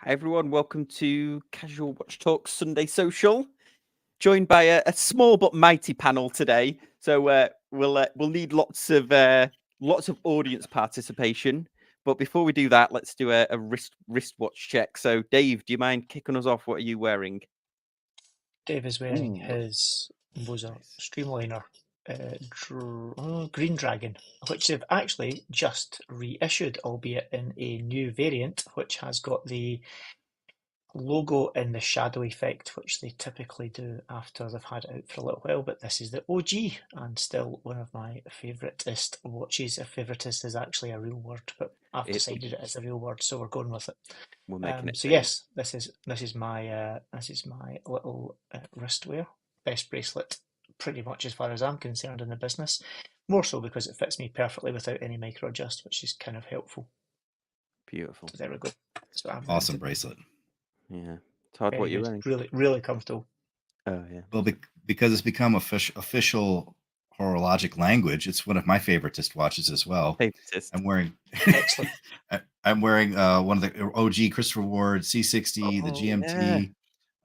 Hi everyone, welcome to Casual Watch Talk Sunday Social. Joined by a small but mighty panel today, so we'll need lots of audience participation. But before we do that, let's do a wristwatch check. So, Dave, do you mind kicking us off? What are you wearing? Dave is wearing Ooh, his Moser nice. Streamliner Green Dragon, which they've actually just reissued, albeit in a new variant, which has got the logo in the shadow effect, which they typically do after they've had it out for a little while. But this is the OG and still one of my favouriteest watches. If favouriteest is actually a real word, but I've decided it is a real word, so we're going with it. We're making it So famous. yes, this is my little wrist wear, best bracelet, pretty much as far as I'm concerned in the business. More so because it fits me perfectly without any micro adjust, which is kind of helpful. Beautiful. So there we go. So I'm Awesome bracelet. Yeah. Todd, what very are you good. wearing? Really comfortable. Oh yeah. Well, because it's become official horologic language, it's one of my favoritist watches as well. Favoritist. I'm wearing Excellent. I'm wearing one of the OG Christopher Ward C60, the Oh yeah.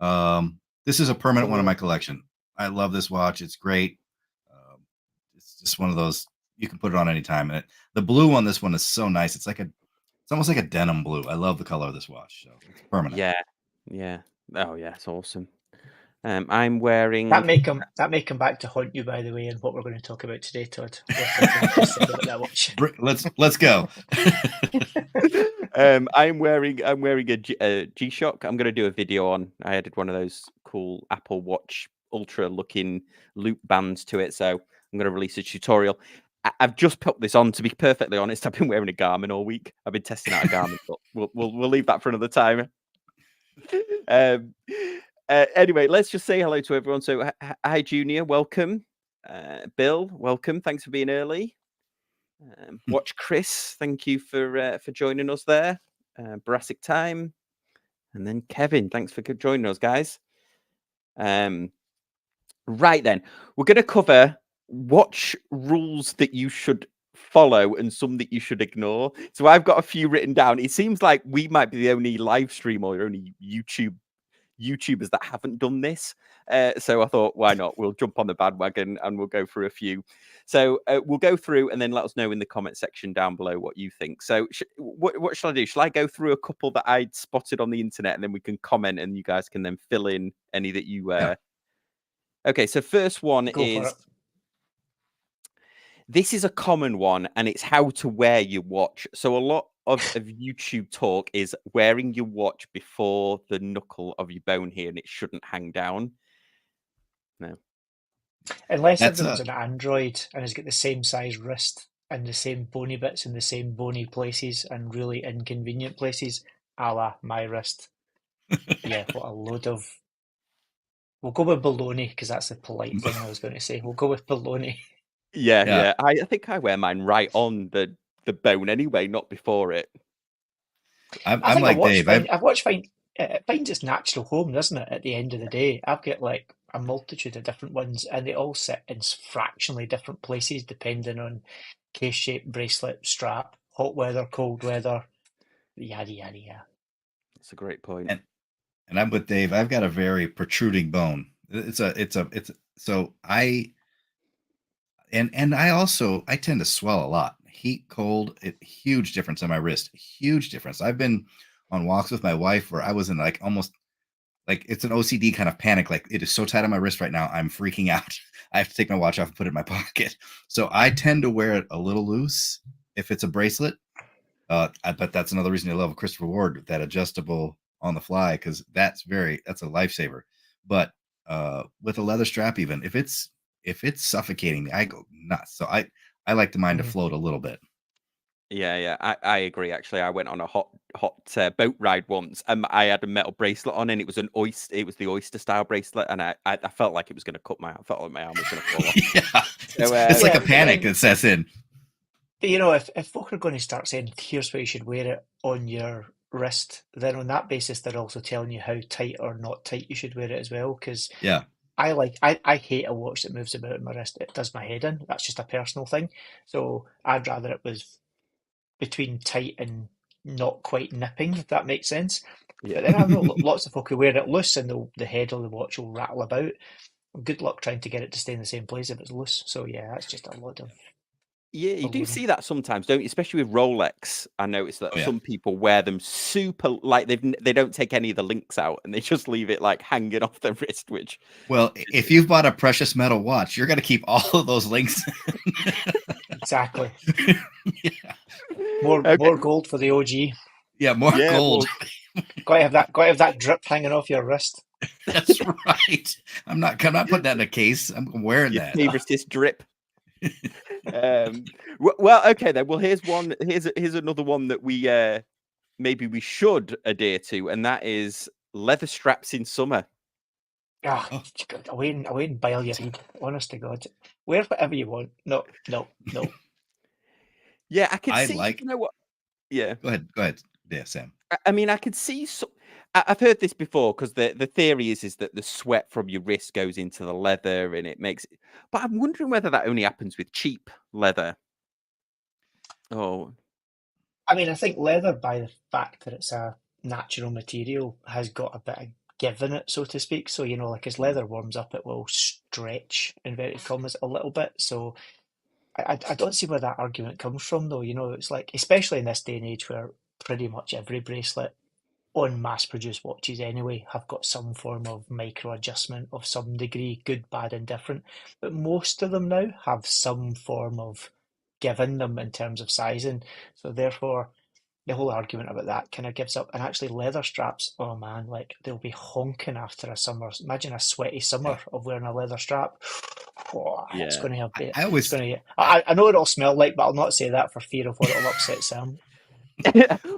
GMT. This is a permanent one in Oh, my collection. I love this watch. It's great. It's just one of those you can put it on anytime. And the blue on this one is so nice. It's almost like a denim blue. I love the color of this watch. So it's permanent. yeah. Yeah. Oh yeah, it's awesome. I'm wearing. That may come back to haunt you, by the way, and what we're going to talk about today, Todd. With everything I've just said about that watch. Let's go. I'm wearing a G-Shock. I'm going to do a video on. I added one of those cool Apple Watch Ultra looking loop bands to it, so I'm going to release a tutorial. I've just put this on. To be perfectly honest, I've been wearing a Garmin all week. I've been testing out a Garmin, but we'll leave that for another time. Um, anyway, let's just say hello to everyone. So, hi, Junior, welcome. Bill, welcome. Thanks for being early. Watch Chris, thank you for joining us there. Brassic Time, and then Kevin, thanks for joining us, guys. Right then, we're going to cover watch rules that you should follow and some that you should ignore. So I've got a few written down. It seems like we might be the only live stream or only YouTubers that haven't done this. So I thought, why not? We'll jump on the bandwagon and we'll go through a few. So we'll go through and then let us know in the comment section down below what you think. So what shall I do? Shall I go through a couple that I'd spotted on the internet and then we can comment and you guys can then fill in any that you... Yeah. Okay, so first one Go for is... it. This is a common one, and it's how to wear your watch. So a lot of YouTube talk is wearing your watch before the knuckle of your bone here, and it shouldn't hang down. No. Unless That's everyone's an android and has got the same size wrist and the same bony bits in the same bony places and really inconvenient places, a la my wrist. Yeah, what a load of... We'll go with baloney because that's the polite thing I was going to say. We'll go with baloney. Yeah, yeah. yeah. I think I wear mine right on the bone anyway, not before it. I I'm think like Dave. a watch it finds its natural home, doesn't it? At the end of the day, I've got like a multitude of different ones, and they all sit in fractionally different places depending on case shape, bracelet, strap, hot weather, cold weather, yada yada yada. That's a great point. And I'm with Dave. I've got a very protruding bone. So I tend to swell a lot. Heat, cold, huge difference on my wrist. Huge difference. I've been on walks with my wife where I was in like almost like it's an OCD kind of panic. Like it is so tight on my wrist right now, I'm freaking out. I have to take my watch off and put it in my pocket. So I tend to wear it a little loose if it's a bracelet. But that's another reason I love Christopher Ward, that adjustable on the fly, because that's a lifesaver. But with a leather strap, even if it's suffocating me, I go nuts. So I like the mine to float a little bit. Yeah, yeah, I agree. Actually, I went on a hot boat ride once, and I had a metal bracelet on, and it was an oyster. It was the oyster style bracelet, and I felt like it was going to cut my. I felt like my arm was going to fall off. Yeah, So, it's like Yeah, a panic that sets in. but you know, if folk are going to start saying, here's where you should wear it on your wrist, then on that basis, they're also telling you how tight or not tight you should wear it as well. Because Yeah. I hate a watch that moves about in my wrist. It does my head in. That's just a personal thing. So I'd rather it was between tight and not quite nipping, if that makes sense. But then I know lots of folk who wear it loose and the head of the watch will rattle about. Good luck trying to get it to stay in the same place if it's loose. So yeah, that's just a lot of Yeah, you do baloney. see that sometimes, don't you? Especially with Rolex. I noticed that Oh, yeah. some people wear them super like they don't take any of the links out and they just leave it like hanging off their wrist, which Well, if you've bought a precious metal watch, you're going to keep all of those links. Exactly. Yeah. okay. More gold for the OG. Yeah, more Yeah, gold. Got to have that drip hanging off your wrist. That's right. I'm not putting that in a case. I'm wearing Your that. favoriteest drip. Well, okay then. Well, here's one. Here's another one that we maybe we should adhere to, and that is leather straps in summer. Ah, Oh. away and bile your head. Honest to God, wear whatever you want. No. Yeah, I could I see. like. You know what? Yeah. Go ahead. Yeah, Sam. I mean, I could see. I've heard this before because the theory is that the sweat from your wrist goes into the leather and it makes it. But I'm wondering whether that only happens with cheap leather. Oh, I mean, I think leather, by the fact that it's a natural material, has got a bit of give in it, so to speak. So, you know, like as leather warms up, it will stretch, inverted commas, a little bit. So I don't see where that argument comes from, though. You know, it's like, especially in this day and age where pretty much every bracelet on mass-produced watches anyway have got some form of micro adjustment of some degree, good, bad, indifferent. But most of them now have some form of give in them in terms of sizing. So therefore, the whole argument about that kind of gives up. And actually, leather straps, oh man, like they'll be honking after a summer. Imagine a sweaty summer of wearing a leather strap. Oh, it's yeah. going to have. I It's always. going to. I know what it'll smell like, but I'll not say that for fear of what it'll upset Sam.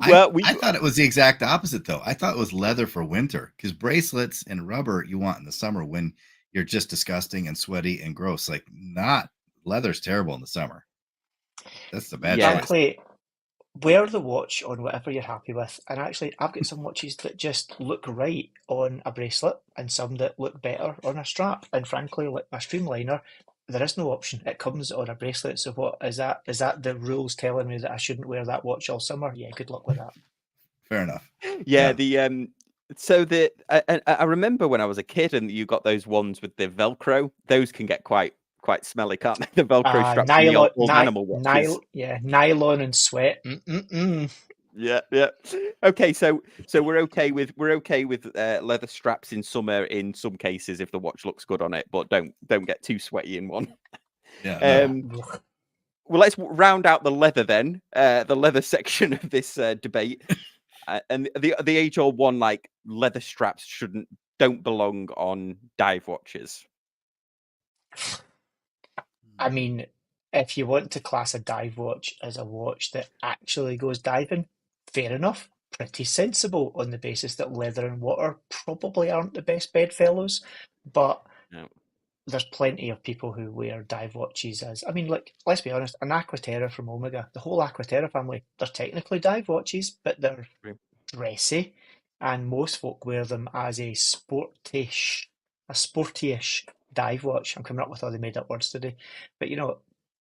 Well, I thought it was the exact opposite, though. I thought it was leather for winter because bracelets and rubber you want in the summer when you're just disgusting and sweaty and gross. Like, not leather's terrible in the summer. That's the bad choice. Frankly, wear the watch on whatever you're happy with. And actually, I've got some watches that just look right on a bracelet and some that look better on a strap. And frankly, like my Streamliner, there is no option. It comes on a bracelet. So what is that? Is that the rules telling me that I shouldn't wear that watch all summer? Yeah, good luck with that. Fair enough. Yeah, so I remember when I was a kid and you got those ones with the Velcro. Those can get quite smelly, can't they? The Velcro straps from the old animal watches. Nylon and sweat. Mm-mm-mm. Yeah. Okay, so we're okay with leather straps in summer in some cases if the watch looks good on it, but don't get too sweaty in one. Yeah. No. Well, let's round out the leather then. The leather section of this debate, and the age-old one, like leather straps don't belong on dive watches. I mean, if you want to class a dive watch as a watch that actually goes diving, fair enough. Pretty sensible on the basis that leather and water probably aren't the best bedfellows. But No. there's plenty of people who wear dive watches as, I mean, like, let's be honest, an Aquaterra from Omega, the whole Aquaterra family, they're technically dive watches, but they're dressy. And most folk wear them as a sportyish dive watch. I'm coming up with all the made up words today. But you know,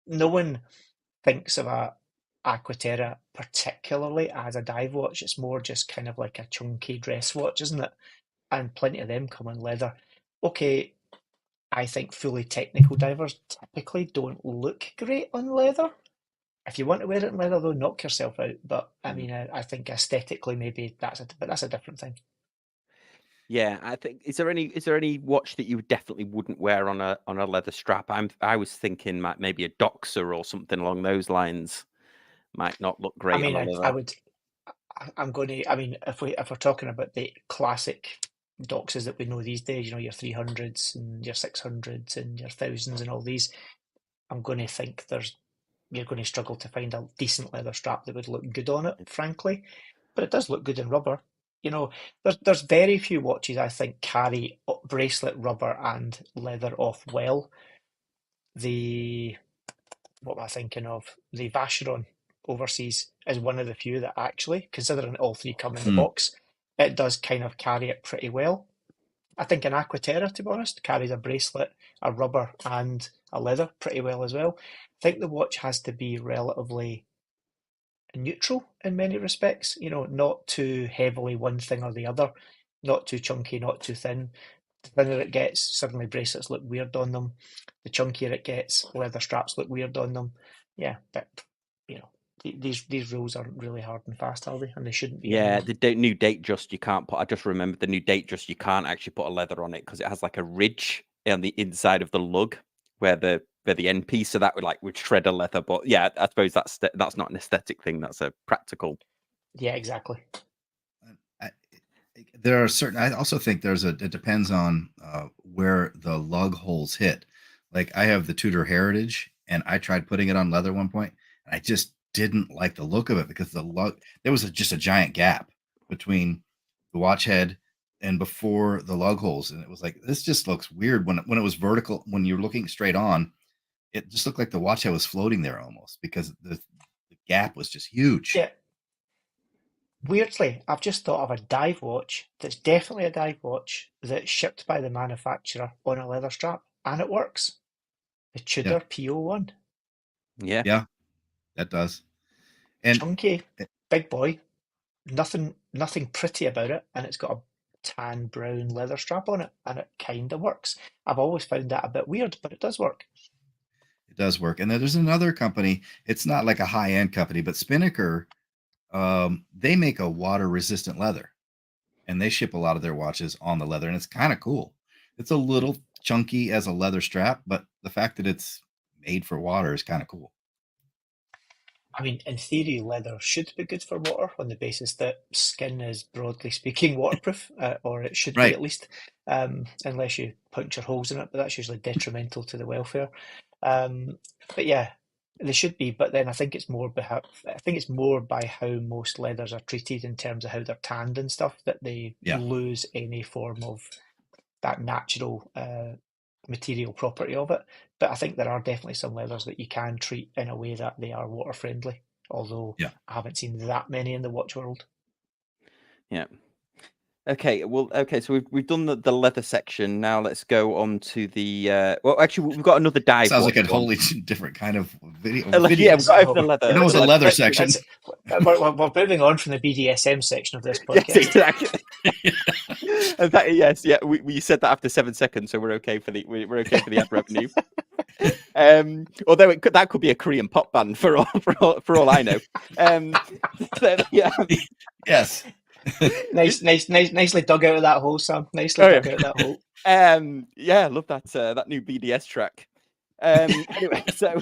no one thinks of a Aquaterra particularly as a dive watch. It's more just kind of like a chunky dress watch, isn't it? And plenty of them come in leather. Okay, I think fully technical divers typically don't look great on leather. If you want to wear it in leather, though, knock yourself out. But I mean, I think aesthetically, maybe but that's a different thing. Yeah, I think is there any watch that you definitely wouldn't wear on a leather strap? I was thinking maybe a Doxer or something along those lines might not look I great mean, on a I leather. would. I'm going to. I mean, if we're talking about the classic doxes that we know these days, you know, your 300s and your 600s and your thousands and all these, I'm going to think you're going to struggle to find a decent leather strap that would look good on it, frankly. But it does look good in rubber. You know, there's very few watches I think carry bracelet, rubber, and leather off well. What am I thinking of? The Vacheron overseas is one of the few that actually, considering all three come in the box, it does kind of carry it pretty well. I think an Aquaterra, to be honest, carries a bracelet, a rubber, and a leather pretty well as well. I think the watch has to be relatively neutral in many respects. Not too heavily one thing or the other, not too chunky, not too thin. The thinner it gets, suddenly bracelets look weird on them. The chunkier it gets, leather straps look weird on them. Yeah, but these rules aren't really hard and fast, are they? And they shouldn't be Yeah, anyway. the new date just you can't put. I just remembered the new date just you can't actually put a leather on it because it has like a ridge on the inside of the lug where the end piece. So that would shred a leather. But yeah, I suppose that's not an aesthetic thing. That's a practical. Yeah, exactly. There are certain. I also think it depends on where the lug holes hit. Like I have the Tudor Heritage, and I tried putting it on leather one point, and I just didn't like the look of it because there was just a giant gap between the watch head and before the lug holes, and it was like this just looks weird when it was vertical. When you're looking straight on, it just looked like the watch head was floating there almost because the gap was just huge. Yeah. Weirdly, I've just thought of a dive watch that's definitely a dive watch that's shipped by the manufacturer on a leather strap, and it works. The Tudor PO1. Yeah. Yeah, that does. And chunky, big boy, nothing pretty about it, and it's got a tan brown leather strap on it, and it kind of works. I've always found that a bit weird, but it does work. it does work. And then there's another company. It's not like a high-end company, but Spinnaker, they make a water-resistant leather, and they ship a lot of their watches on the leather, and it's kind of cool. It's a little chunky as a leather strap, but the fact that it's made for water is kind of cool. I mean, in theory, leather should be good for water on the basis that skin is, broadly speaking, waterproof, or it should be Right. at least, unless you puncture holes in it, but that's usually detrimental to the welfare. But yeah, they should be. But then I think it's more by how most leathers are treated in terms of how they're tanned and stuff that they Yeah. lose any form of that natural material property of it. But I think there are definitely some leathers that you can treat in a way that they are water friendly, although Yeah. I haven't seen that many in the watch world. Yeah. Okay, so we've done the leather section. Now let's go on to the well, actually, we've got another dive. Sounds like watch a one. wholly different kind of video. Yeah, we've got over the leather. It was a leather section. We're moving on from the BDSM section of this podcast. Yes, exactly. Yes, yeah. We said that after 7 seconds, so we're okay for the ad revenue. Although that could be a Korean pop band for all I know. So, yeah. Yes. Nicely dug out of that hole, Sam. Nicely dug out of that hole. Yeah, I love that new BDS track. Anyway, so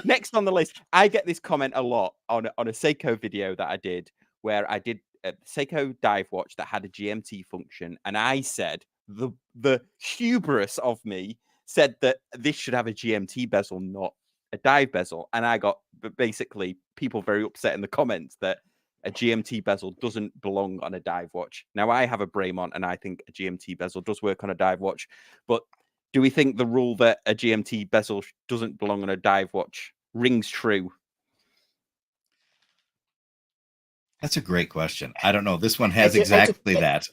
next on the list, I get this comment a lot on a Seiko video that I did, where I did a Seiko dive watch that had a GMT function, and I said the hubris of me said that this should have a GMT bezel, not a dive bezel, and I got basically people very upset in the comments that a GMT bezel doesn't belong on a dive watch. Now, I have a Braemont, and I think a GMT bezel does work on a dive watch. But do we think the rule that a GMT bezel doesn't belong on a dive watch rings true? That's a great question. I don't know. This one has exactly that.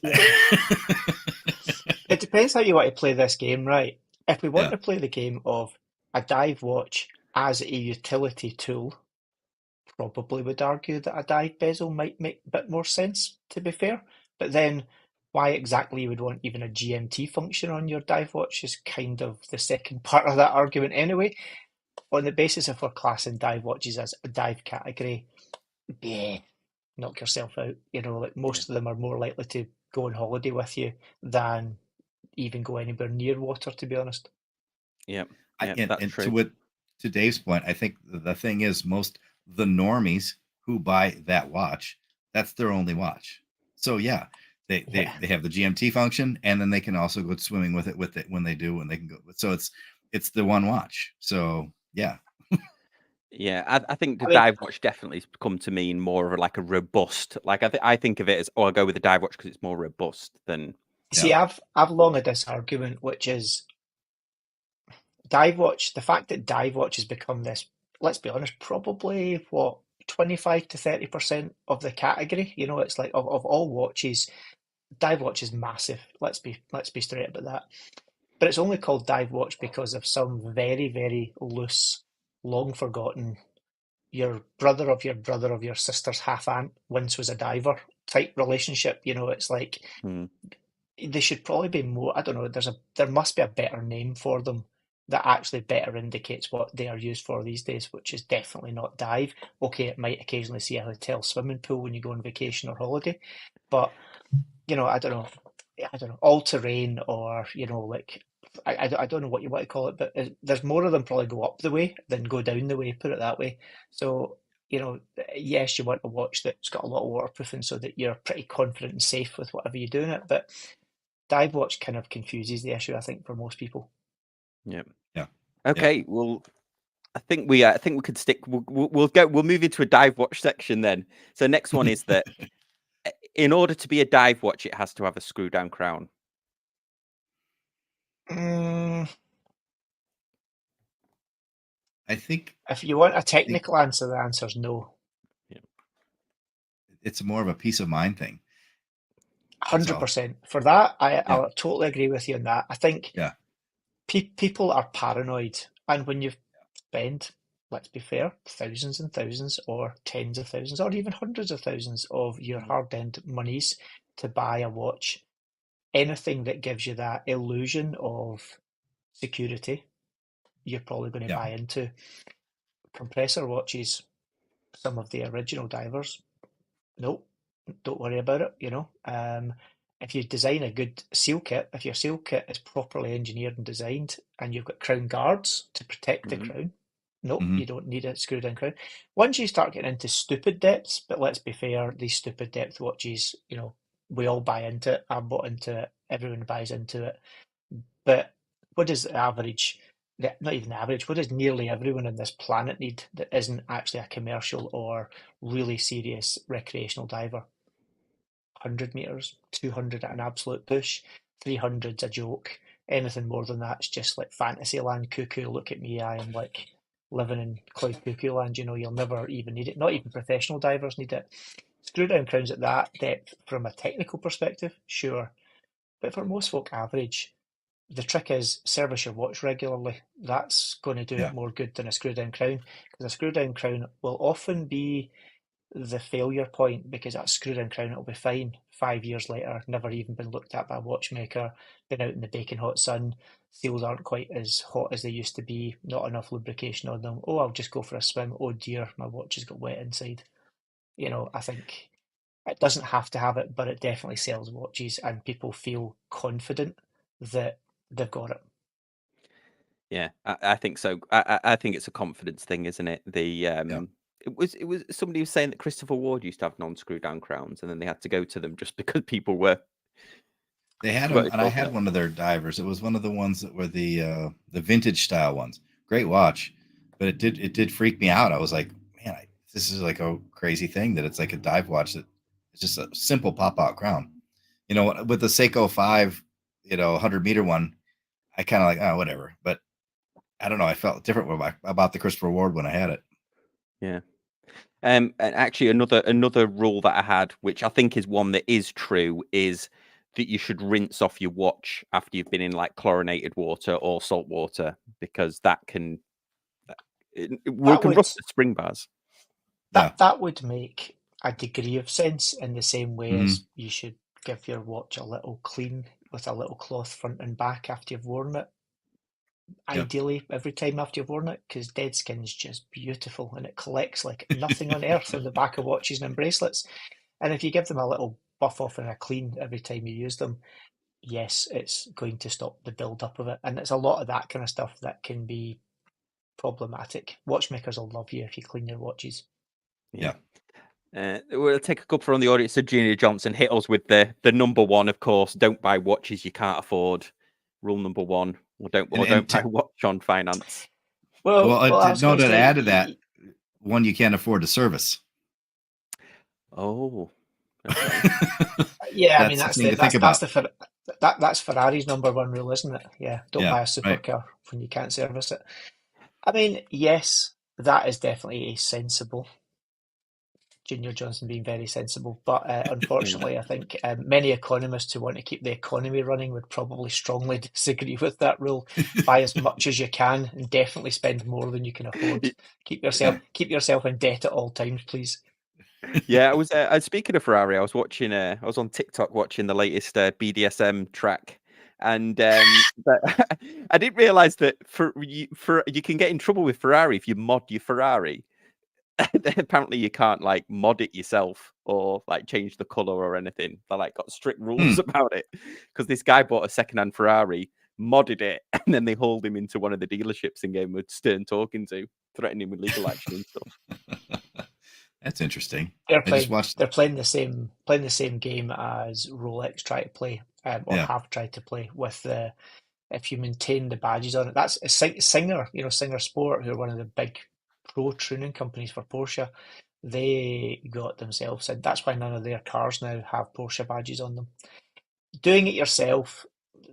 It depends how you want to play this game, right? If we want to play the game of a dive watch as a utility tool, probably would argue that a dive bezel might make a bit more sense, to be fair. But then why exactly you would want even a GMT function on your dive watch is kind of the second part of that argument anyway. On the basis of we're classing dive watches as a dive category, knock yourself out. Like most of them are more likely to go on holiday with you than even go anywhere near water, to be honest. Yeah, that's true. To Dave's point, I think the thing is the normies who buy that watch, that's their only watch. So yeah, they have the GMT function, and then they can also go swimming with it when they do, and they can go. So it's the one watch. So yeah. Yeah, I think the dive watch definitely has come to mean more of a robust. Like I think of it as, I'll go with the dive watch because it's more robust than. See, I've long had this argument, which is dive watch. The fact that dive watch has become this, let's be honest, probably 25 to 30% of the category. It's like of all watches, dive watch is massive. Let's be straight about that. But it's only called dive watch because of some very, very loose, long forgotten your brother of your brother of your sister's half aunt once was a diver type relationship. It's like Hmm. they should probably be more. I don't know. There must be a better name for them that actually better indicates what they are used for these days, which is definitely not dive. Okay, it might occasionally see a hotel swimming pool when you go on vacation or holiday, but I don't know. I don't know, all terrain or like I don't know what you want to call it, but there's more of them probably go up the way than go down the way. Put it that way. So yes, you want a watch that's got a lot of waterproofing so that you're pretty confident and safe with whatever you do in it, but dive watch kind of confuses the issue, I think, for most people. Yeah. Yeah. Okay. Well, I think we could stick. We'll move into a dive watch section then. So next one is that in order to be a dive watch, it has to have a screw down crown. I think If you want a technical answer, the answer is no. Yeah. It's more of a peace of mind thing. 100%. For that, I'll totally agree with you on that. I think people are paranoid, and when you spend, let's be fair, thousands and thousands, or tens of thousands, or even hundreds of thousands of your hard-earned monies to buy a watch, anything that gives you that illusion of security, you're probably going to buy into. Compressor watches, some of the original divers, nope, don't worry about it. If you design a good seal kit, if your seal kit is properly engineered and designed and you've got crown guards to protect the crown, nope, you don't need a screw down crown. Once you start getting into stupid depths, but let's be fair, these stupid depth watches, we all buy into it. I bought into it, everyone buys into it. But what does the average, not even the average, what does nearly everyone on this planet need that isn't actually a commercial or really serious recreational diver? 100 meters, 200 at an absolute push, 300's a joke. Anything more than that's just like fantasy land cuckoo. Look at me, I am like living in cloud cuckoo land. You'll never even need it. Not even professional divers need it. Screw down crowns at that depth from a technical perspective, sure. But for most folk average, the trick is service your watch regularly. That's going to do it more good than a screw down crown, because a screw down crown will often be the failure point, because that screw down crown will be fine 5 years later, never even been looked at by a watchmaker, been out in the baking hot sun, seals aren't quite as hot as they used to be, not enough lubrication on them. Oh, I'll just go for a swim. Oh dear, my watch has got wet inside. I think it doesn't have to have it, but it definitely sells watches and people feel confident that they've got it. Yeah, I think so. I think it's a confidence thing, isn't it? It was somebody was saying that Christopher Ward used to have non-screw down crowns, and then they had to go to them just because people were. They had them, and I had one of their divers. It was one of the ones that were the vintage style ones. Great watch, but it did freak me out. I was like, man, this is like a crazy thing that it's like a dive watch that it's just a simple pop out crown. With the Seiko 5, 100-meter one, I kind of like, oh, whatever. But I don't know. I felt different about the Christopher Ward when I had it. Yeah. And actually, another rule that I had, which I think is one that is true, is that you should rinse off your watch after you've been in like chlorinated water or salt water, because that can rust the spring bars. That would make a degree of sense, in the same way as you should give your watch a little clean with a little cloth front and back after you've worn it. Ideally, every time after you've worn it, because dead skin's just beautiful and it collects like nothing on earth on the back of watches and bracelets. And if you give them a little buff off and a clean every time you use them, yes, it's going to stop the build up of it. And it's a lot of that kind of stuff that can be problematic. Watchmakers will love you if you clean your watches. Yeah. We'll take a couple from the audience. So Junior Johnson hit us with the number one, of course. Don't buy watches you can't afford. Rule number one. Or don't buy watch on finance. Well, to add to that, one you can't afford to service. Oh. Okay. Yeah, I mean that's Ferrari's number one rule, isn't it? Yeah, don't buy a supercar when you can't service it. I mean, yes, that is definitely a sensible Junior Johnson being very sensible. But unfortunately, I think many economists who want to keep the economy running would probably strongly disagree with that rule. Buy as much as you can and definitely spend more than you can afford. Keep yourself in debt at all times, please. Yeah, I was speaking of Ferrari. I was watching. I was on TikTok watching the latest BDSM track, and but I didn't realize that for you can get in trouble with Ferrari if you mod your Ferrari. Apparently, you can't like mod it yourself or like change the color or anything. They like got strict rules about it because this guy bought a secondhand Ferrari, modded it, and then they hauled him into one of the dealerships and gave him a stern talking to, threatening him with legal action and stuff. That's interesting. They're playing the same game as Rolex try to play, or have tried to play with the. If you maintain the badges on it, that's a Singer, Singer Sport, who are one of the big pro tuning companies for Porsche. They got themselves in. That's why none of their cars now have Porsche badges on them. Doing it yourself,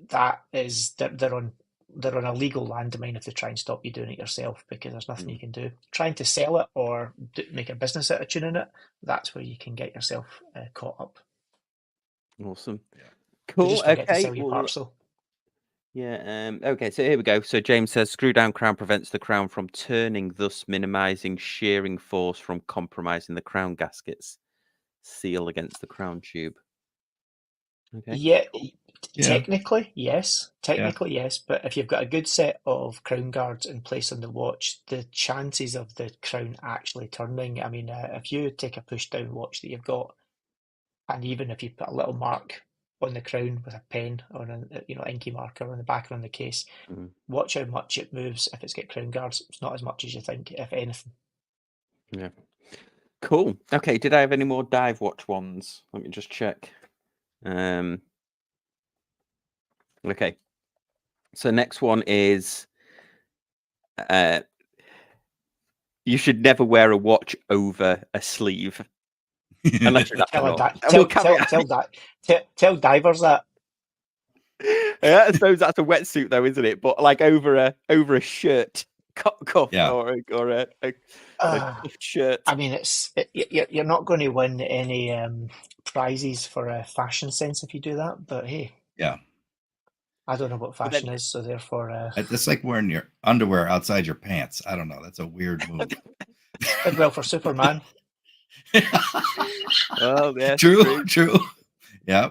they're on a legal landmine if they try and stop you doing it yourself, because there's nothing you can do. Trying to sell it or make a business out of tuning it, that's where you can get yourself caught up. Awesome. Yeah. Cool. You just forget to sell your parts, though. Yeah. Okay. So here we go. So James says screw down crown prevents the crown from turning, thus minimizing shearing force from compromising the crown gaskets. Seal against the crown tube. Okay. Yeah. Yeah. Technically, yes. Yes. But if you've got a good set of crown guards in place on the watch, the chances of the crown actually turning, I mean, if you take a push down watch that you've got, and even if you put a little mark on the crown with a pen or an inky marker on the back or on the case, watch how much it moves if it's got crown guards. It's not as much as you think, if anything. Yeah. Cool. Okay. Did I have any more dive watch ones? Let me just check. Okay. So next one is you should never wear a watch over a sleeve. Unless you're tell divers that. Yeah, I suppose that's a wetsuit though, isn't it? But like over a shirt cuff or a cuffed shirt. I mean, you're not going to win any prizes for a fashion sense if you do that. But hey, I don't know what fashion is, so therefore, it's like wearing your underwear outside your pants. I don't know. That's a weird move. Did well for Superman. Oh, yeah, true. Yeah.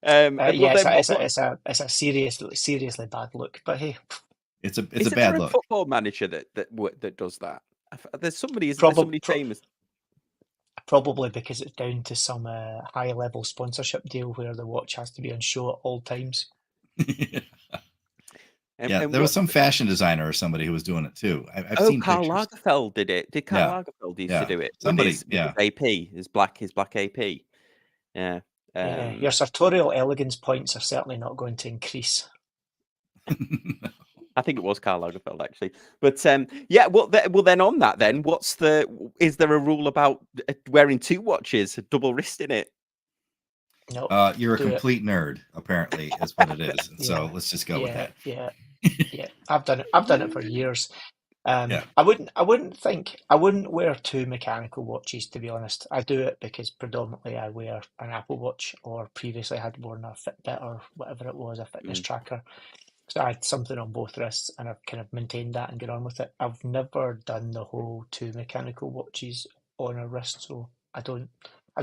It's a seriously bad look. But hey, it's a bad look. A football manager that does that. There's somebody famous. Probably because it's down to some high level sponsorship deal where the watch has to be on show at all times. There was some fashion designer or somebody who was doing it too. I've seen Karl pictures. Lagerfeld did it. Did Karl Lagerfeld used to do it? Somebody, his AP, his black AP. Yeah. Your sartorial elegance points are certainly not going to increase. I think it was Karl Lagerfeld actually, but well then on that then, is there a rule about wearing two watches, double wristing it? No, you're a complete nerd, apparently, is what it is. And so let's just go with that. Yeah. I've done it for years. I wouldn't wear two mechanical watches, to be honest. I do it because predominantly I wear an Apple Watch, or previously I had worn a Fitbit or whatever it was, a fitness tracker. So I had something on both wrists, and I've kind of maintained that and get on with it. I've never done the whole two mechanical watches on a wrist, so I don't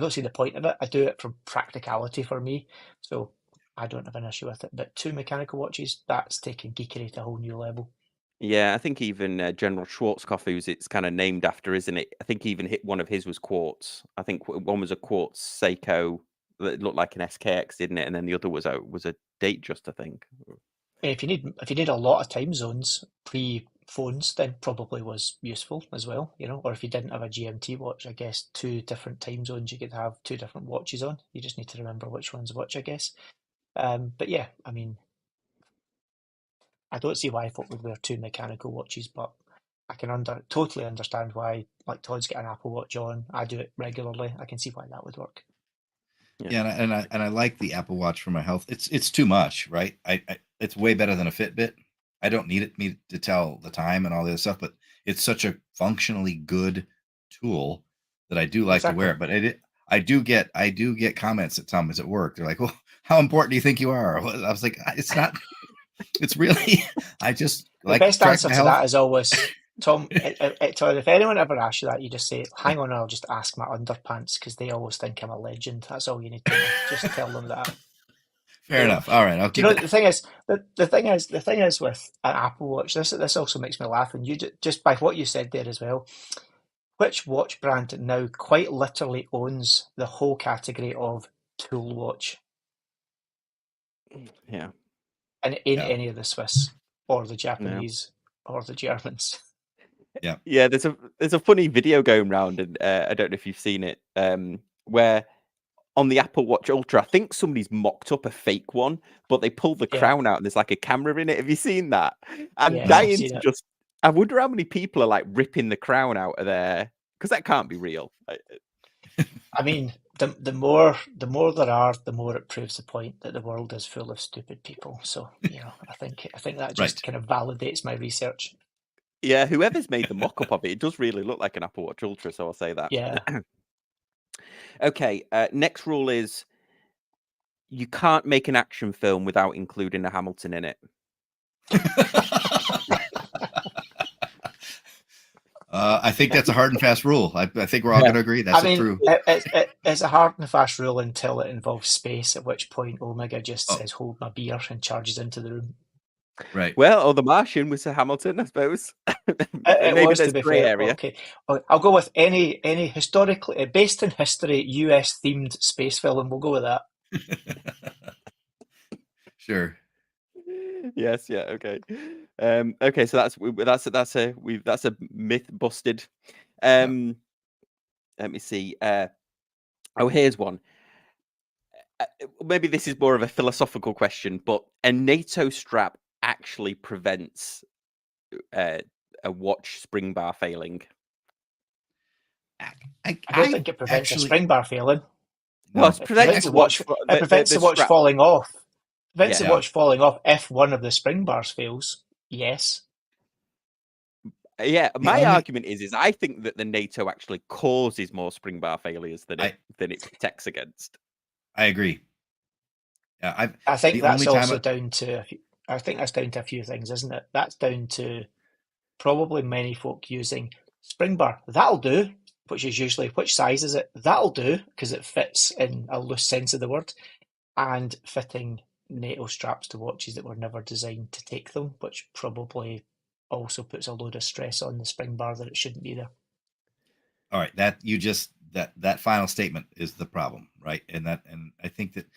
see the point of it. I do it for practicality for me, so I don't have an issue with it. But two mechanical watches, that's taking geekery to a whole new level. Yeah, I think even General Schwarzkopf, who's it's kind of named after, isn't it? I think even one of his was Quartz. I think one was a Quartz Seiko that looked like an SKX, didn't it? And then the other was a Datejust, I think. If you need a lot of time zones pre-phones, then probably was useful as well, or if you didn't have a GMT watch, I guess 2 different time zones, you could have 2 different watches on. You just need to remember which one's which, I guess. But yeah, I mean, I don't see why folk would wear 2 mechanical watches, but I can totally understand why, like Todd's got an Apple Watch on. I do it regularly. I can see why that would work. Yeah, and I like the Apple Watch for my health. It's too much, right? It's way better than a Fitbit. I don't need it to tell the time and all the other stuff, but it's such a functionally good tool that I do like to wear it. But I do get comments at times at work. They're like, "Well, how important do you think you are?" I was like, "It's not. It's really. I just The like best to track answer my to health." that is always, Tom, Tom, if anyone ever asks you that, you just say, hang on, I'll just ask my underpants, because they always think I'm a legend. That's all you need to know. Just tell them that. Fair enough. All right, I'll Do keep you know that. the thing is with an Apple Watch, this also makes me laugh, and you just by what you said there as well. Which watch brand now quite literally owns the whole category of tool watch? Yeah. And it ain't Yeah. any of the Swiss or the No. Japanese or the Germans. Yeah. Yeah, there's a funny video going around, and I don't know if you've seen it, where on the Apple Watch Ultra, I think somebody's mocked up a fake one, but they pulled the Yeah. crown out and there's like a camera in it. Have you seen that? I'm Yes, I've dying seen to it. just. I wonder how many people are like ripping the crown out of there, because that can't be real. I mean, the more there are, the more it proves the point that the world is full of stupid people. So, you know, I think that just Right. kind of validates my research. Yeah, whoever's made the mock-up of it, it does really look like an Apple Watch Ultra, so I'll say that. Yeah. Okay, next rule is you can't make an action film without including a Hamilton in it. I think that's a hard and fast rule. I think we're all going to agree that's true. It's a hard and fast rule until it involves space, at which point Omega just Oh. says, hold my beer, and charges into the room. Right. Well, The Martian was a Hamilton, I suppose. It Maybe was, there's to be grey fair. area. Okay, I'll go with any historically based in history US themed space film. We'll go with that. Sure. Yes, yeah, okay. Okay, so that's a myth busted. Let me see. Here's one. Maybe this is more of a philosophical question, but a NATO strap actually prevents a watch spring bar failing. I don't think it prevents a spring bar failing. No, it prevents the watch. It prevents the watch falling off. Prevents the watch falling off if one of the spring bars fails. Yes. Yeah, my argument is I think that the NATO actually causes more spring bar failures than it protects against. I agree. Yeah, I think that's also down to. I think that's down to a few things, isn't it? That's down to probably many folk using spring bar. That'll do, which is usually which size is it? That'll do because it fits in a loose sense of the word, and fitting NATO straps to watches that were never designed to take them, which probably also puts a load of stress on the spring bar that it shouldn't be there. All right, that final statement is the problem, right? And I think that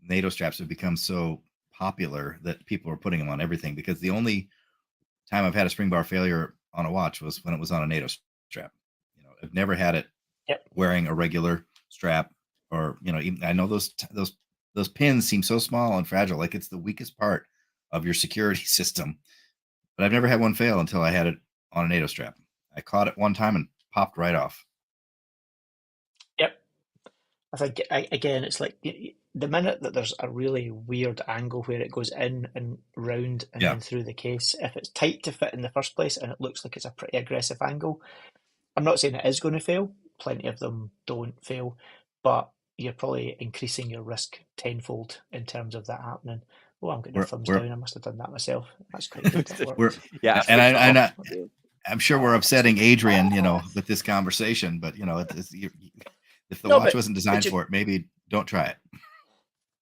NATO straps have become so popular that people are putting them on everything, because the only time I've had a spring bar failure on a watch was when it was on a NATO strap. You know, I've never had it wearing a regular strap, or even, I know those pins seem so small and fragile, like it's the weakest part of your security system. But I've never had one fail until I had it on a NATO strap. I caught it one time and popped right off. Yep. I think, again, it's like the minute that there's a really weird angle where it goes in and round and then through the case, if it's tight to fit in the first place and it looks like it's a pretty aggressive angle, I'm not saying it is going to fail. Plenty of them don't fail, but you're probably increasing your risk tenfold in terms of that happening. Oh, I'm getting a thumbs down. I must have done that myself. That's quite good. That worked. And I'm sure we're upsetting Adrian, with this conversation, but if the watch wasn't designed for it, maybe don't try it.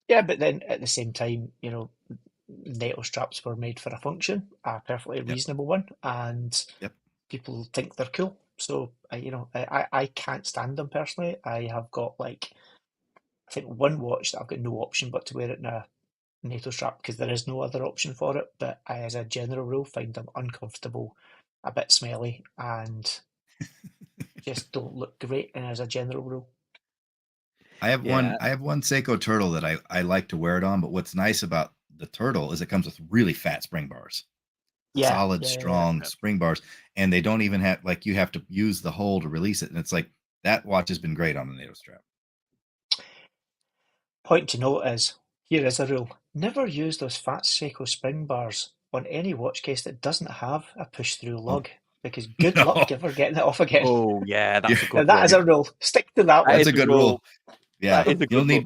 Yeah, but then at the same time, NATO straps were made for a function, a perfectly reasonable one, and people think they're cool. So I can't stand them personally. I have got I think one watch that I've got no option but to wear it in a NATO strap because there is no other option for it. But I, as a general rule, find them uncomfortable, a bit smelly, and just don't look great. And as a general rule, I have one Seiko Turtle that I like to wear it on. But what's nice about the Turtle is it comes with really fat spring bars. Solid, strong spring bars, and they don't even have you have to use the hole to release it, and it's like that watch has been great on a NATO strap. Point to note is, here is a rule: never use those fat Seiko spring bars on any watch case that doesn't have a push-through lug, because good luck ever getting it off again. Oh yeah, that's a Now, good that one. is a rule. Stick to that one. That's a good rule. Yeah, That is a good rule.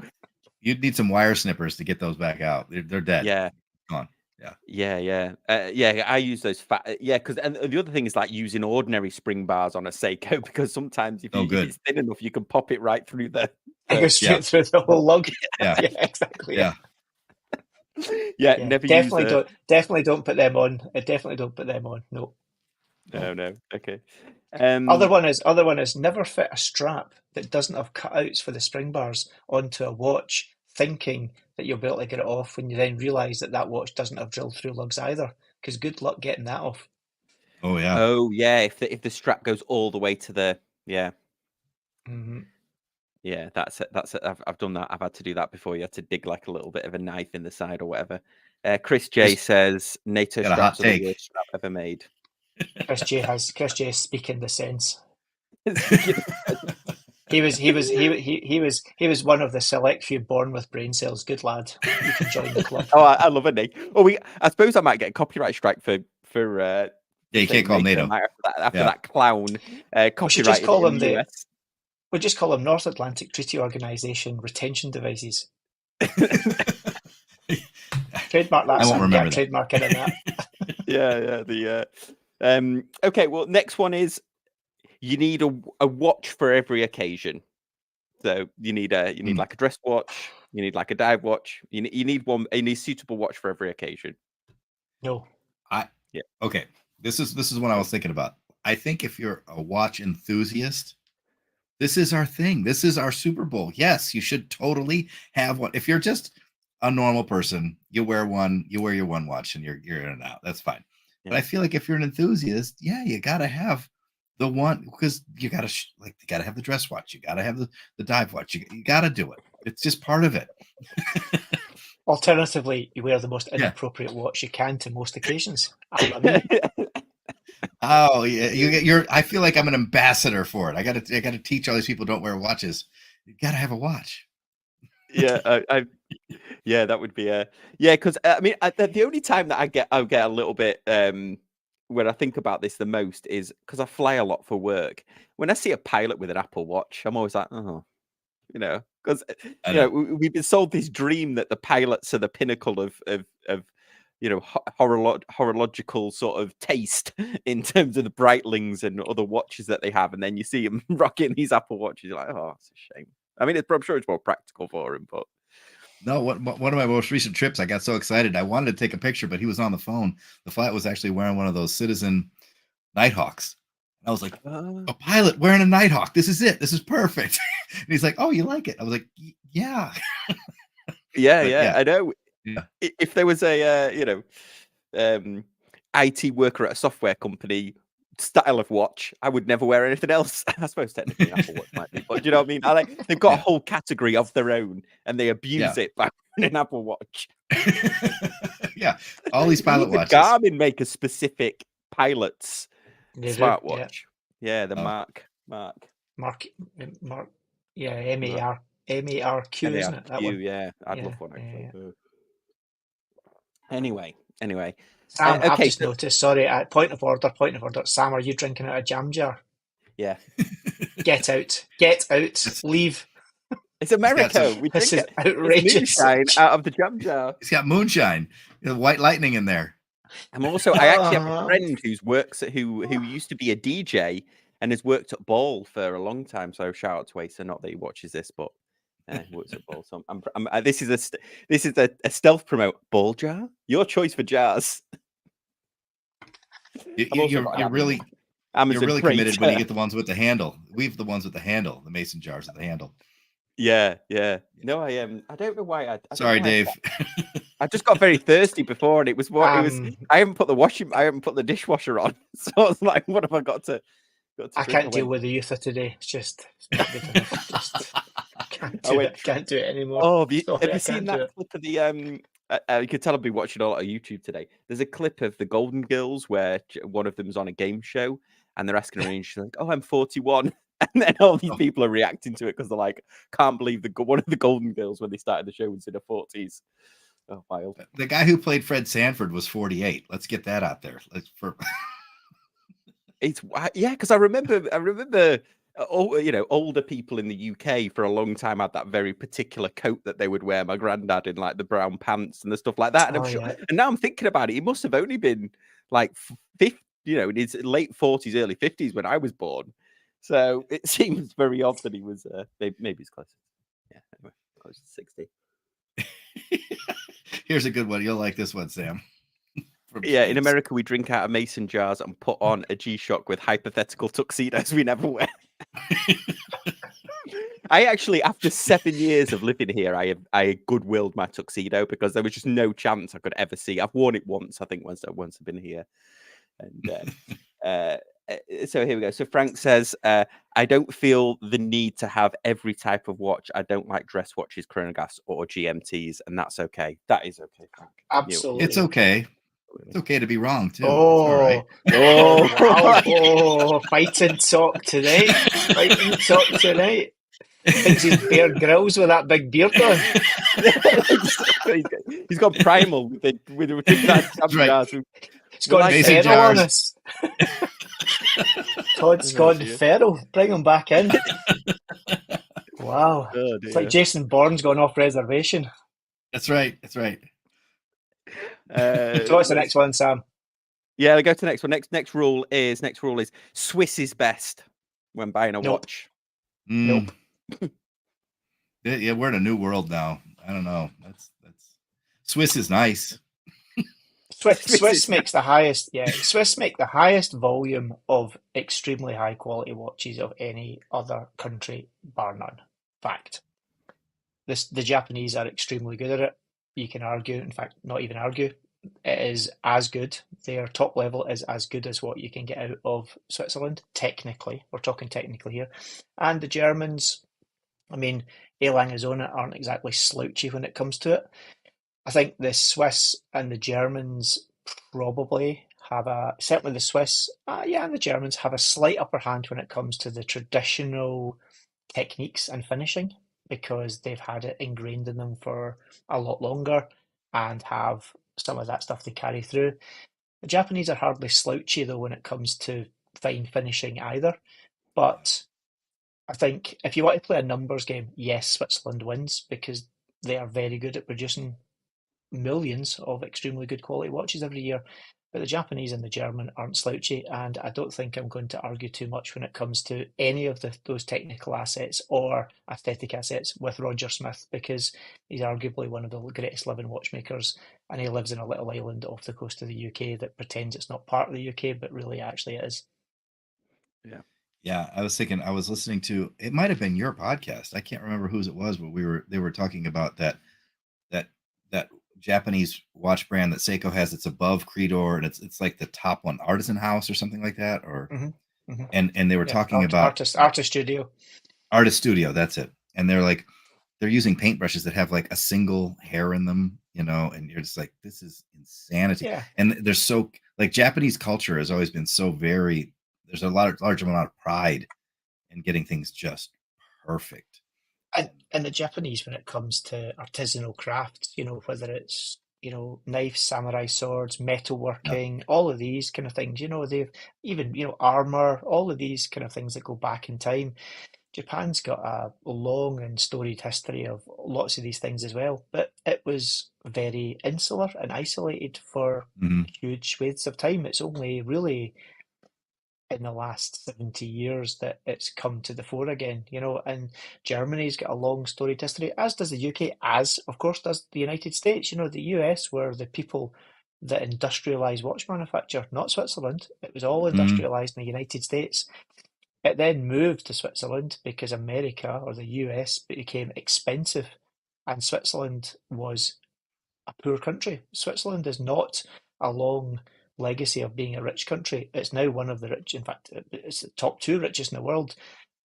You'd need some wire snippers to get those back out. They're dead. Yeah. Gone. Yeah. I use those because and the other thing is like using ordinary spring bars on a Seiko because sometimes if it's thin enough, you can pop it right through the. It goes straight through the whole lug. Yeah, exactly. Yeah, never definitely don't put them on. Definitely don't put them on. No. Okay. Other one is never fit a strap that doesn't have cutouts for the spring bars onto a watch, thinking that you'll be able to get it off when you then realise that watch doesn't have drilled through lugs either. Because good luck getting that off. Oh yeah. Oh yeah. If the strap goes all the way to the Mm-hmm. Yeah, that's it. I've done that. I've had to do that before. You had to dig like a little bit of a knife in the side or whatever. Chris J says NATO straps are the worst strap ever made. Chris J is speaking the sense. He was one of the select few born with brain cells. Good lad. You can join the club. Oh, I love it, Nick. Oh, I suppose I might get a copyright strike for you can't call NATO after that clown copyright in the US. We'll just call them North Atlantic Treaty Organization retention devices. Trademark that. I won't remember that. Trademark in that. Okay, well, next one is you need a watch for every occasion. So you need like a dress watch. You need like a dive watch. You need a suitable watch for every occasion. No. Okay. This is what I was thinking about. I think if you're a watch enthusiast, this is our thing. This is our Super Bowl. Yes, you should totally have one. If you're just a normal person, you wear your one watch and you're in and out. That's fine. Yeah. But I feel like if you're an enthusiast, you gotta have the one because you gotta have the dress watch. You gotta have the dive watch. You gotta do it. It's just part of it. Alternatively, you wear the most inappropriate watch you can to most occasions. I mean. Oh yeah, I feel like I'm an ambassador for it. I gotta teach all these people don't wear watches. You gotta have a watch. Yeah, that would be because I mean the only time that I'll get a little bit when I think about this the most is because I fly a lot for work. When I see a pilot with an Apple Watch, I'm always like, oh, because we've been sold this dream that the pilots are the pinnacle of horological sort of taste in terms of the Breitlings and other watches that they have, and then you see them rocking these Apple Watches. You're like, oh, it's a shame. I mean, I'm sure it's more practical for him, but no. One of my most recent trips, I got so excited I wanted to take a picture, but he was on the phone. The flight was actually wearing one of those Citizen Nighthawks. I was like, a pilot wearing a Nighthawk. This is it. This is perfect. And he's like, oh, you like it? I was like, yeah. Yeah, I know. Yeah. If there was a IT worker at a software company style of watch, I would never wear anything else. I suppose technically Apple Watch might be, but do you know what I mean? They've got a whole category of their own, and they abuse it by wearing an Apple Watch. Yeah, all these pilot watches. Garmin make a specific pilot's smartwatch. Yeah, the Mark. Yeah, MARQ, isn't it? That one. Yeah, I'd love one actually. Yeah. Anyway. Sam, I've just noticed, sorry, point of order. Sam, are you drinking out a jam jar? Yeah. Get out. Leave. It's America. This is outrageous. Moonshine out of the jam jar. It's got moonshine. White lightning in there. I actually have a friend who used to be a DJ and has worked at Ball for a long time. So shout out to Asa. Not that he watches this, but he works at Ball. So this is a stealth promote. Ball jar. Your choice for jars. You're really committed when you get the ones with the handle. We have the ones with the handle, the mason jars with the handle. Yeah. No, I am. I don't know why. Sorry, Dave. I just got very thirsty before, and it was what it was. I haven't put the dishwasher on, so I was like, "What have I got to?" I can't deal with the youth of today. It's not good enough. Can't do it anymore. Oh, have you seen that clip of the you could tell I've been watching a lot of YouTube today. There's a clip of the Golden Girls where one of them's on a game show and they're asking her age. She's like, "Oh, I'm 41," and then all these people are reacting to it because they're like, "Can't believe one of the Golden Girls when they started the show was in her 40s." Oh, wild. The guy who played Fred Sanford was 48. Let's get that out there. It's yeah, because I remember older people in the UK for a long time had that very particular coat that they would wear. My granddad in like the brown pants and the stuff like that. And I'm Oh, sure, yeah. and now I'm thinking about it, he must have only been like 50, in his late 40s, early 50s when I was born. So it seems very odd that he was maybe he's close. Yeah, anyway, close to 60. Here's a good one. You'll like this one, Sam. Yeah, in America, we drink out of mason jars and put on a G-Shock with hypothetical tuxedos we never wear. I actually, after 7 years of living here, I goodwilled my tuxedo because there was just no chance I could ever see. I've worn it once, I think, once I've been here. And so here we go. So Frank says, I don't feel the need to have every type of watch. I don't like dress watches, chronographs, or GMTs, and that's okay. That is okay, Frank. Absolutely. It's okay. It's okay to be wrong too. Oh, it's all right. Oh, wow. Oh, fighting talk tonight. Fighting talk tonight. Thinks he's Bear Grylls with that big beard on. He's got primal with that. Right. It's got feral on us. Todd's gone feral. Bring him back in. Wow. Oh, it's like Jason Bourne's gone off reservation. That's right. That's right. So what's the next one, Sam? Yeah, I'll go to the next one. Next rule is Swiss is best when buying a watch. Nope. Yeah, we're in a new world now. I don't know. That's Swiss is nice. Swiss makes the highest. Yeah, Swiss make the highest volume of extremely high quality watches of any other country, bar none. Fact. The Japanese are extremely good at it. You can argue, in fact, not even argue. It is as good. Their top level is as good as what you can get out of Switzerland. Technically, we're talking technically here. And the Germans, I mean, A-Lang and Zona aren't exactly slouchy when it comes to it. I think the Swiss and the Germans probably have certainly the Swiss, and the Germans have a slight upper hand when it comes to the traditional techniques and finishing, because they've had it ingrained in them for a lot longer and have some of that stuff they carry through. The Japanese are hardly slouchy, though, when it comes to fine finishing either. But I think if you want to play a numbers game, yes, Switzerland wins because they are very good at producing millions of extremely good quality watches every year. But the Japanese and the German aren't slouchy, and I don't think I'm going to argue too much when it comes to any of those technical assets or aesthetic assets with Roger Smith, because he's arguably one of the greatest living watchmakers, and he lives in a little island off the coast of the UK that pretends it's not part of the UK, but really actually it is. Yeah, I was thinking, I was listening to, it might have been your podcast. I can't remember whose it was, but they were talking about that Japanese watch brand that Seiko has. It's above Creedor, and it's like the top one, Artisan House or something like that, or and they were talking about Artist Studio. Artist Studio, that's it. And they're using paintbrushes that have like a single hair in them, and you're just like, this is insanity. Yeah. And they're so like, Japanese culture has always been so very, there's a large amount of pride in getting things just perfect. And the Japanese, when it comes to artisanal crafts, whether it's, knives, samurai swords, metalworking, all of these kind of things, they've even, armor, all of these kind of things that go back in time. Japan's got a long and storied history of lots of these things as well, but it was very insular and isolated for huge swathes of time. It's only really in the last 70 years that it's come to the fore again, and Germany's got a long storied history, as does the UK, as of course does the United States. The US were the people that industrialized watch manufacture, not Switzerland. It was all industrialized in the United States. It then moved to Switzerland because America or the US became expensive, and Switzerland was a poor country. Switzerland is not a long legacy of being a rich country. It's now one of the rich, in fact, it's the top 2 richest in the world.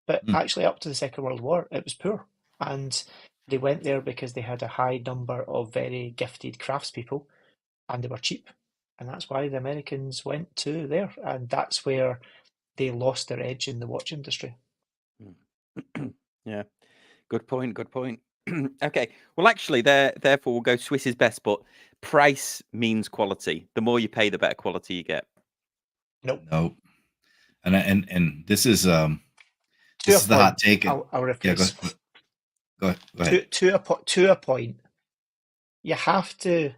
But actually, up to the Second World War, it was poor. And they went there because they had a high number of very gifted craftspeople, and they were cheap. And that's why the Americans went to there. And that's where they lost their edge in the watch industry. Yeah, good point. Okay, well, actually, therefore, we'll go Swiss is best, but price means quality. The more you pay, the better quality you get. Nope. And this is To this a is the hot point, take. I'll Yeah, rephrase. go ahead. To a point, you have to.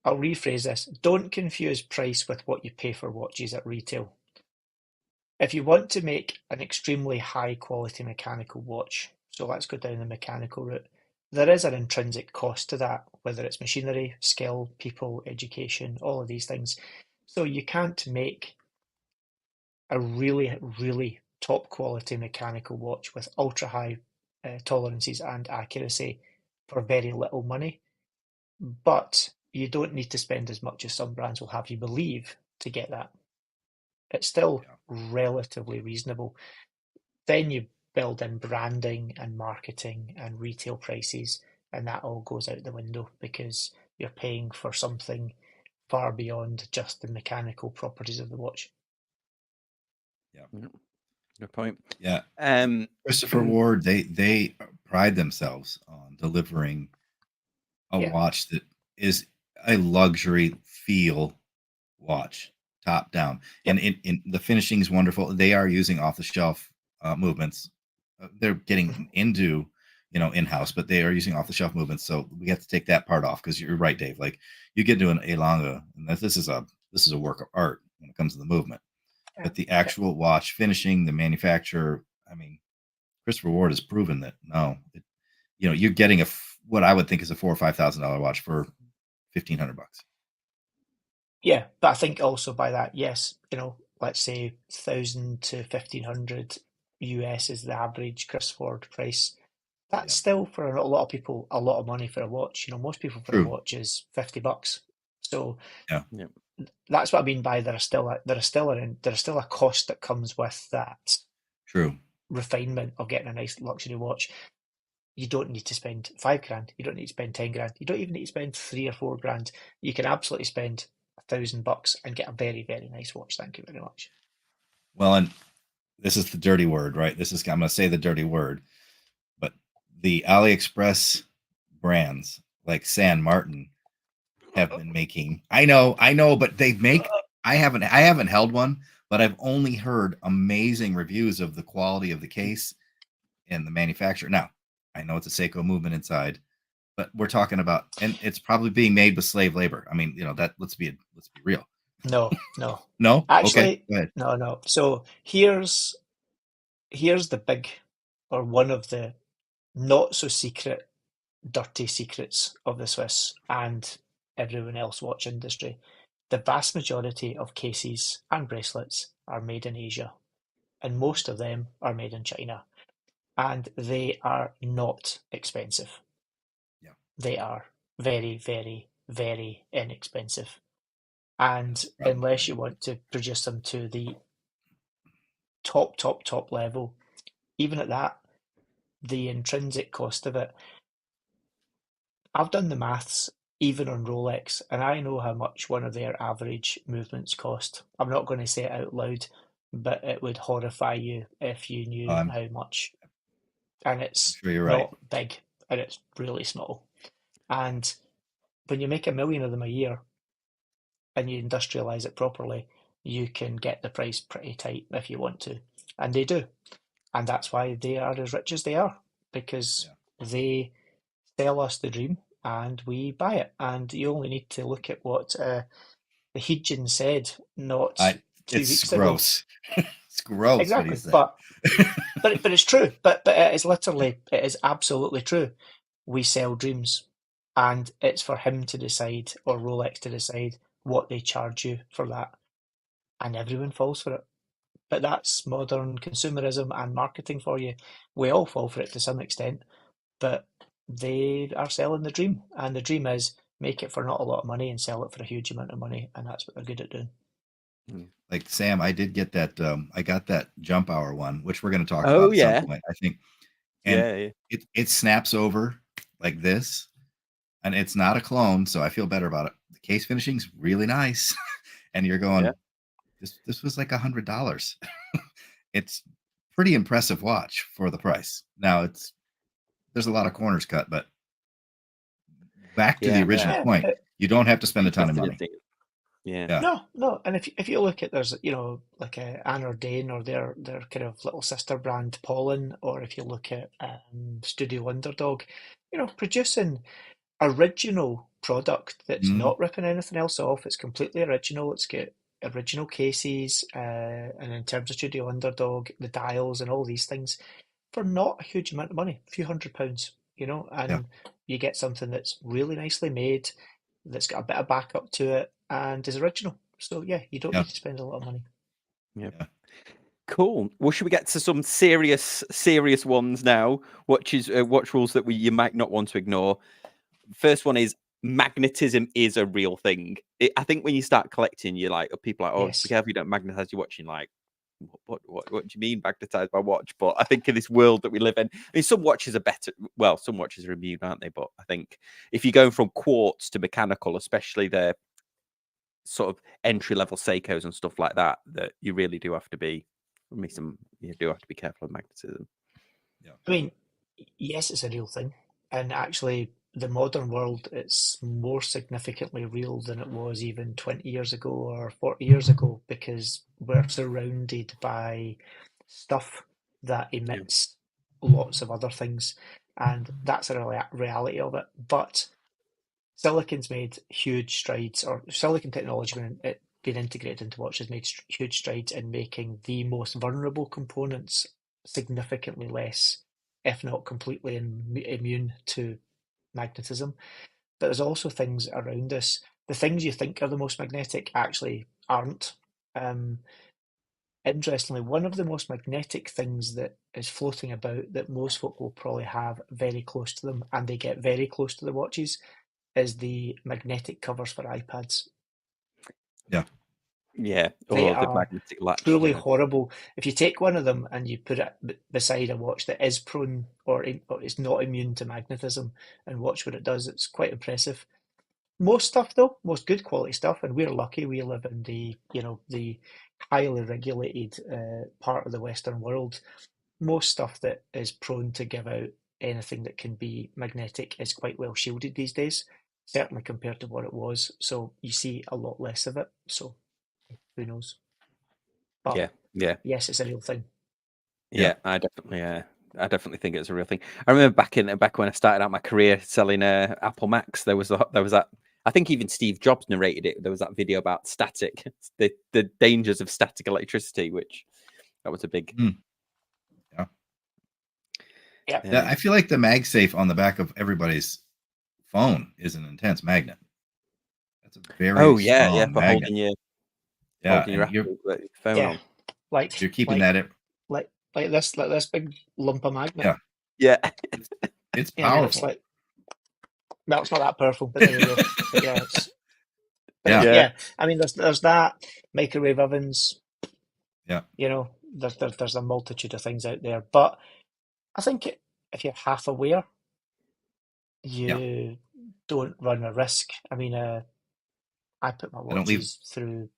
I'll rephrase this. Don't confuse price with what you pay for watches at retail. If you want to make an extremely high quality mechanical watch, so let's go down the mechanical route, there is an intrinsic cost to that, whether it's machinery, skill, people, education, all of these things. So you can't make a really, really top quality mechanical watch with ultra high tolerances and accuracy for very little money. But you don't need to spend as much as some brands will have you believe to get that. It's still relatively reasonable. Then you build in branding and marketing and retail prices, and that all goes out the window because you're paying for something far beyond just the mechanical properties of the watch. Yeah. Good point. Yeah. Christopher Ward, they pride themselves on delivering a watch that is a luxury feel watch, top down. And in the finishing is wonderful. They are using off the shelf movements. They're getting into in-house, but they are using off the shelf movements. So we have to take that part off because you're right, Dave. Like you get into an Elanga, and this is a work of art when it comes to the movement. But the actual watch finishing, the manufacturer, I mean, Christopher Ward has proven that you're getting what I would think is a $4,000 or $5,000 watch for $1,500. Yeah, but I think also by that, yes, let's say 1,000 to 1,500 US is the average Chris Ford price. That's still for a lot of people a lot of money for a watch. Most people for a watch is $50. So that's what I mean by there is still a cost that comes with that. True. Refinement of getting a nice luxury watch. You don't need to spend $5,000. You don't need to spend $10,000. You don't even need to spend $3,000 or $4,000. You can absolutely spend $1,000 and get a very, very nice watch. Thank you very much. Well, and this is the dirty word, right? I'm going to say the dirty word, but the AliExpress brands like San Martin have been making. I know, but I haven't held one, but I've only heard amazing reviews of the quality of the case and the manufacturer. Now, I know it's a Seiko movement inside, but we're talking about, and it's probably being made with slave labor. I mean, that let's be real. No. Okay, Actually, go ahead. No. So here's the big, or one of the not so secret, dirty secrets of the Swiss and everyone else watch industry. The vast majority of cases and bracelets are made in Asia, and most of them are made in China, and they are not expensive. Yeah. They are very, very, very inexpensive. And unless you want to produce them to the top level, even at that, the intrinsic cost of it, I've done the maths even on Rolex, and I know how much one of their average movements cost. I'm not going to say it out loud, but it would horrify you if you knew how much. And it's not big, and it's really small. And when you make 1 million of them a year and you industrialize it properly, you can get the price pretty tight if you want to. And they do. And that's why they are as rich as they are, because they sell us the dream and we buy it. And you only need to look at what the Heejin said not 2 weeks gross. ago. It's gross. Exactly. What he said. But it's true. But it is absolutely true. We sell dreams. And it's for him to decide, or Rolex to decide, what they charge you for that. And everyone falls for it. But that's modern consumerism and marketing for you. We all fall for it to some extent, but they are selling the dream. And the dream is make it for not a lot of money and sell it for a huge amount of money. And that's what they're good at doing. Like Sam, I did get that. I got that jump hour one, which we're going to talk about at some point, I think. And it snaps over like this, and it's not a clone, so I feel better about it. The case finishing's really nice, and you're going, this was like $100. It's pretty impressive watch for the price. Now there's a lot of corners cut, but back to the original point, you don't have to spend a ton of money. Yeah. No. And if you look at, there's, like Anne Dane or their kind of little sister brand Pollen, or if you look at Studio Underdog, producing original product that's Mhm. not ripping anything else off. It's completely original. It's got original cases, and in terms of Studio Underdog, the dials and all these things, for not a huge amount of money, a few £100, Yeah. and you get something that's really nicely made, that's got a bit of backup to it, and is original. So yeah, you don't Yeah. need to spend a lot of money. Yep. Yeah. Cool. Well, should we get to some serious ones now? Watch rules that you might not want to ignore. First one is magnetism is a real thing. I think when you start collecting, you're like, people are like, oh, Yes. be careful you don't magnetize your watching. Like, what do you mean magnetize my watch? But I think in this world that we live in, I mean, some watches are better. Well, some watches are immune, aren't they? But I think if you're going from quartz to mechanical, especially the sort of entry level Seikos and stuff like that, that you really do have to be. You do have to be careful of magnetism. I mean, yes, it's a real thing. And actually, the modern world, it's more significantly real than it was even 20 years ago or 40 years ago, because we're surrounded by stuff that emits lots of other things. And that's a reality of it. But silicon's made huge strides, or silicon technology, when it being integrated into watches, made huge strides in making the most vulnerable components significantly less, if not completely immune to magnetism. But there's also things around us. The things you think are the most magnetic actually aren't. Interestingly, one of the most magnetic things that is floating about that most folk will probably have very close to them, and they get very close to the watches, is the magnetic covers for iPads. Yeah. Yeah, They or the are magnetic latch. truly Yeah. horrible. If you take one of them and you put it beside a watch that is prone or is not immune to magnetism and watch what it does, it's quite impressive. Most stuff, though, most good quality stuff, and we're lucky we live in the highly regulated part of the Western world. Most stuff that is prone to give out anything that can be magnetic is quite well shielded these days, certainly compared to what it was. So you see a lot less of it. So who knows? But Yeah. yes, it's a real thing. Yeah, I definitely think it's a real thing. I remember back when I started out my career selling Apple Macs, there was that. I think even Steve Jobs narrated it. There was that video about static, the dangers of static electricity, which that was a big. Yeah. Yeah. I feel like the MagSafe on the back of everybody's phone is an intense magnet. That's a very strong for magnet. holding your You're phone on. Like you're keeping that. Like this big lump of magnet. Yeah. It's Yeah, I mean, powerful. well, it's not that powerful, but there we go. But yeah, Yeah. I mean, there's that, microwave ovens. Yeah. There's a multitude of things out there, but I think if you're half aware, you don't run a risk. I mean, I put my watches through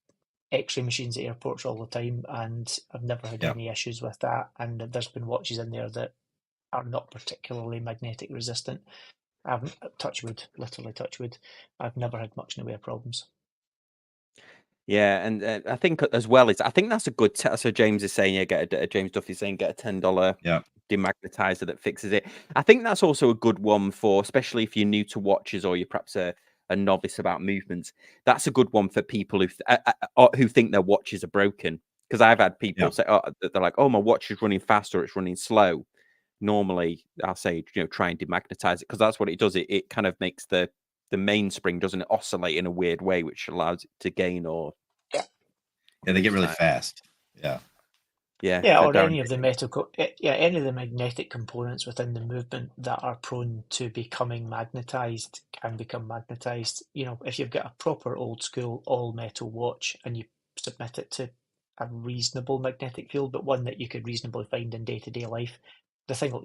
X-ray machines at airports all the time, and I've never had any issues with that. And there's been watches in there that are not particularly magnetic resistant. I've literally touch wood. I've never had much in the way of problems. Yeah, and I think as well I think that's a good. So James is saying, James Duffy's saying get a $10 demagnetizer that fixes it. I think that's also a good one for, especially if you're new to watches or you're perhaps a novice about movements. That's a good one for people who think their watches are broken. Because I've had people say, they're like, oh, my watch is running fast or it's running slow. Normally, I'll say, try and demagnetize it, because that's what it does. It kind of makes the mainspring, doesn't it, oscillate in a weird way, which allows it to gain or they get really fast. Yeah, or any of the any of the magnetic components within the movement that are prone to becoming magnetized can become magnetized. If you've got a proper old school all metal watch and you submit it to a reasonable magnetic field, but one that you could reasonably find in day-to-day life,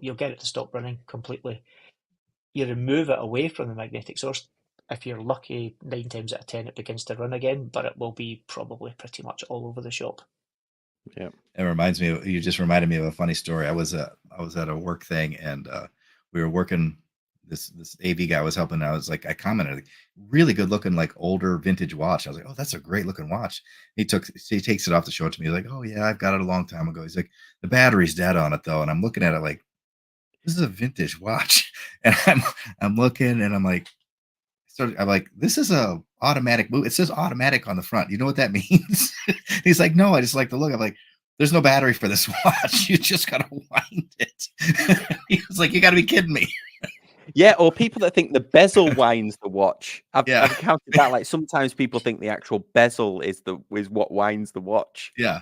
you'll get it to stop running completely. You remove it away from the magnetic source. If you're lucky, 9 times out of 10 it begins to run again, but it will be probably pretty much all over the shop. Yeah, it reminds me. You just reminded me of a funny story. I was at a work thing, and we were working this AV guy was helping. I was like, I commented, like, really good looking, like older vintage watch. I was like, oh, that's a great looking watch. He takes it off to show it to me. He's like, oh yeah, I've got it a long time ago. He's like, the battery's dead on it though, and I'm looking at it like, this is a vintage watch, and I'm looking, and I'm like, this is a automatic move. It says automatic on the front. You know what that means? He's like, no, I just like the look. I'm like, there's no battery for this watch. You just gotta wind it. He was like, you gotta be kidding me. Yeah, or people that think the bezel winds the watch. I've counted that. Like sometimes people think the actual bezel is what winds the watch. Yeah.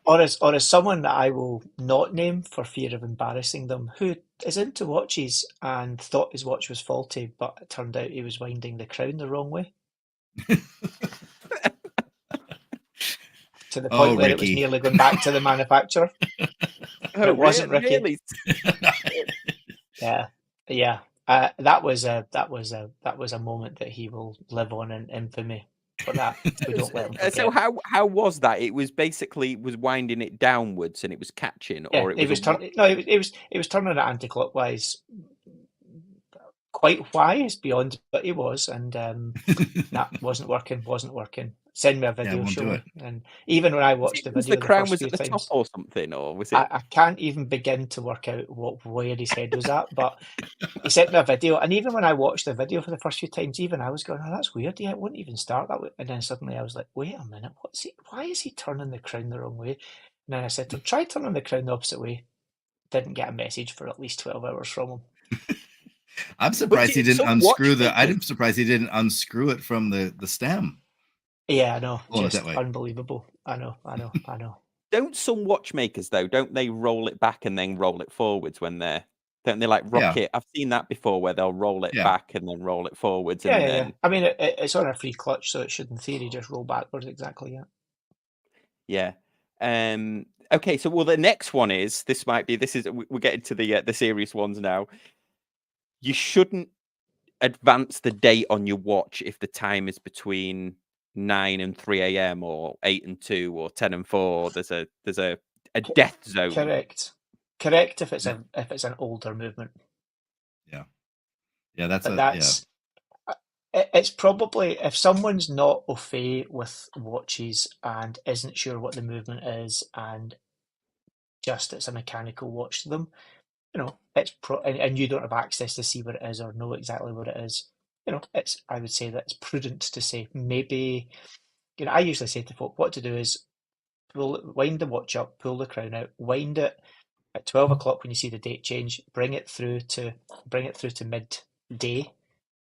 Or as someone that I will not name for fear of embarrassing them, who is into watches and thought his watch was faulty, but it turned out he was winding the crown the wrong way. To the point where Ricky. it was nearly going back to the manufacturer. But it wasn't Ricky. Really? Yeah. That was a moment that he will live on in infamy. For that, we don't let him forget. So how was that? It was basically winding it downwards and it was catching, or it was turning it anti-clockwise. Quite why is beyond, but it was, and that wasn't working. Send me a video showing. And even when I watched the video, the crown was at the top or something, or was it? I can't even begin to work out where his head was at, but he sent me a video, and even when I watched the video for the first few times, even I was going, "Oh, that's weird. Yeah, it wouldn't even start that way." And then suddenly I was like, "Wait a minute, why is he turning the crown the wrong way?" And then I said to him, "Try turning the crown the opposite way." Didn't get a message for at least 12 hours from him. I'm surprised he didn't unscrew I'm surprised he didn't unscrew it from the stem. Yeah, I know. Just unbelievable. I know. Don't some watchmakers though? Don't they roll it back and then roll it forwards when they're? Don't they like rock it? I've seen that before where they'll roll it back and then roll it forwards. Yeah. I mean, it's on a free clutch, so it should, in theory, just roll backwards. Exactly. Yeah. Yeah. Okay. So, the next one is we're getting to the serious ones now. You shouldn't advance the date on your watch if the time is between 9 and 3 a.m. or 8 and 2 or 10 and 4. There's a death zone. Correct if it's an older movement. Yeah, it's probably, if someone's not au fait with watches and isn't sure what the movement is and just it's a mechanical watch to them, and you don't have access to see what it is or know exactly what it is, I would say that it's prudent to say maybe, I usually say to folk, what to do is wind the watch up, pull the crown out, wind it at 12 o'clock when you see the date change, bring it through to midday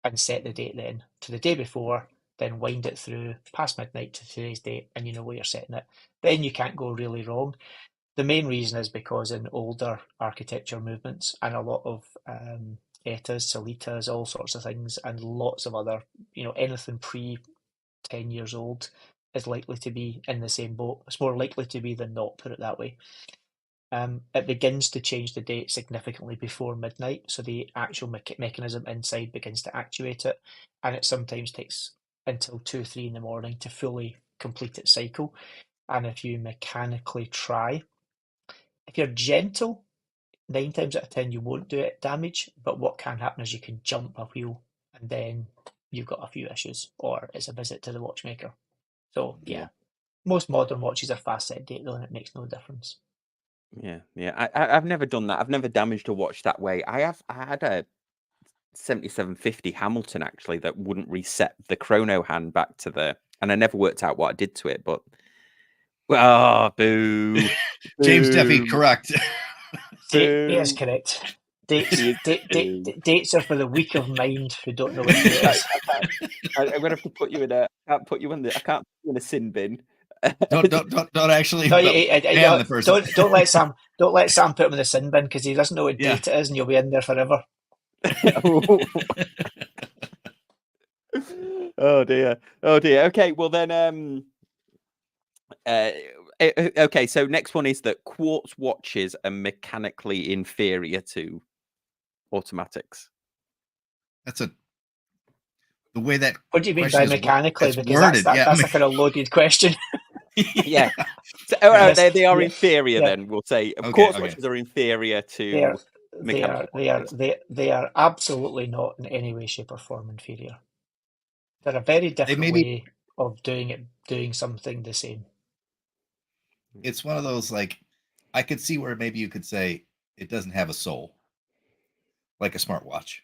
and set the date then to the day before, then wind it through past midnight to today's date, and you know where you're setting it. Then you can't go really wrong. The main reason is because in older architecture movements and a lot of Etas, Solitas, all sorts of things, and lots of other, anything pre 10 years old is likely to be in the same boat. It's more likely to be than not, put it that way. It begins to change the date significantly before midnight, so the actual mechanism inside begins to actuate it, and it sometimes takes until 2 or 3 in the morning to fully complete its cycle. And if you mechanically try, if you're gentle, 9 times out of 10 you won't do it damage, but what can happen is you can jump a wheel and then you've got a few issues, or it's a visit to the watchmaker. So yeah, most modern watches are fast set date though, and it makes no difference. Yeah. I've never done that. I've never damaged a watch that way. I had a 7750 Hamilton actually that wouldn't reset the chrono hand back to and I never worked out what I did to it, but boo. James Duffy, correct. Yes, correct. Dates are for the weak of mind who don't know what it is. I'm gonna have to put you in I can't put you in a sin bin. Don't actually. Don't let Sam put him in the sin bin because he doesn't know what date it is, and you'll be in there forever. Oh dear. Okay, well then. Okay, so next one is that quartz watches are mechanically inferior to automatics. That's the way that. What do you mean by mechanically? Because that's a kind of loaded question. Yeah. So, they are inferior then, we'll say. Quartz watches are inferior to mechanical watches. they are absolutely not in any way, shape, or form inferior. They're a very different way of doing something the same. It's one of those, like, I could see where maybe you could say it doesn't have a soul, like a smartwatch.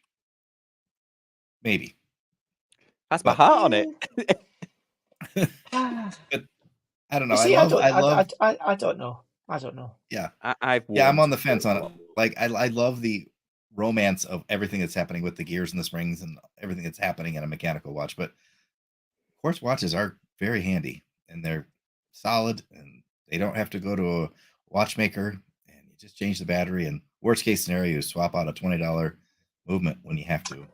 Maybe. Has my heart on it. But I don't know. You see, I don't know. I don't know. Yeah. I'm on the fence on it. Like, I love the romance of everything that's happening with the gears and the springs and everything that's happening in a mechanical watch. But Quartz watches are very handy, and they're solid, and they don't have to go to a watchmaker, and you just change the battery. And worst case scenario, you swap out a $20 movement when you have to.